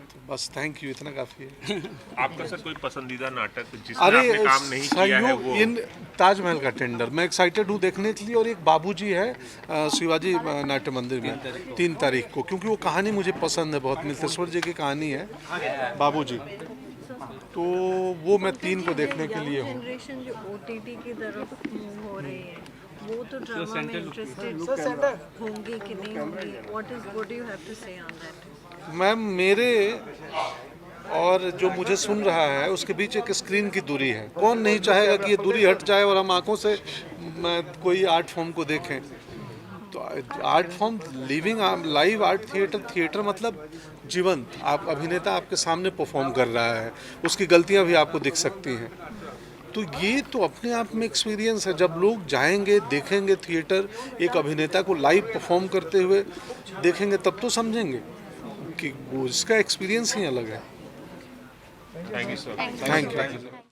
तो बस थैंक यू, इतना काफ़ी है। आपका सर कोई पसंदीदा नाटक जिसमें आपने काम नहीं किया है वो? इन ताजमहल का टेंडर, मैं एक्साइटेड हूँ देखने के लिए। और एक बाबूजी है शिवाजी नाट्य मंदिर में 3 तारीख को, क्योंकि वो कहानी मुझे पसंद है बहुत, मिल्केश्वर जी की कहानी है बाबूजी, तो वो मैं 3 को देखने के लिए हूँ। जनरेशन जो OTT की तरफ मूव हो रही है, वो तो ड्रामा में इंटरेस्टेड होंगी कि नहीं होंगी? What do you have to say on that? Ma'am, मेरे और जो मुझे सुन रहा है उसके बीच एक स्क्रीन की दूरी है। कौन नहीं चाहेगा कि ये दूरी हट जाए और हम आंखों से कोई आर्ट फॉर्म को देखें। तो art form living live art theatre मतलब जीवंत, आप अभिनेता आपके सामने परफॉर्म कर रहा है, उसकी गलतियां भी आपको दिख सकती हैं। तो ये तो अपने आप में एक्सपीरियंस है। जब लोग जाएंगे, देखेंगे थिएटर, एक अभिनेता को लाइव परफॉर्म करते हुए देखेंगे, तब तो समझेंगे कि वो इसका एक्सपीरियंस ही अलग है। Thank you sir. Thank you.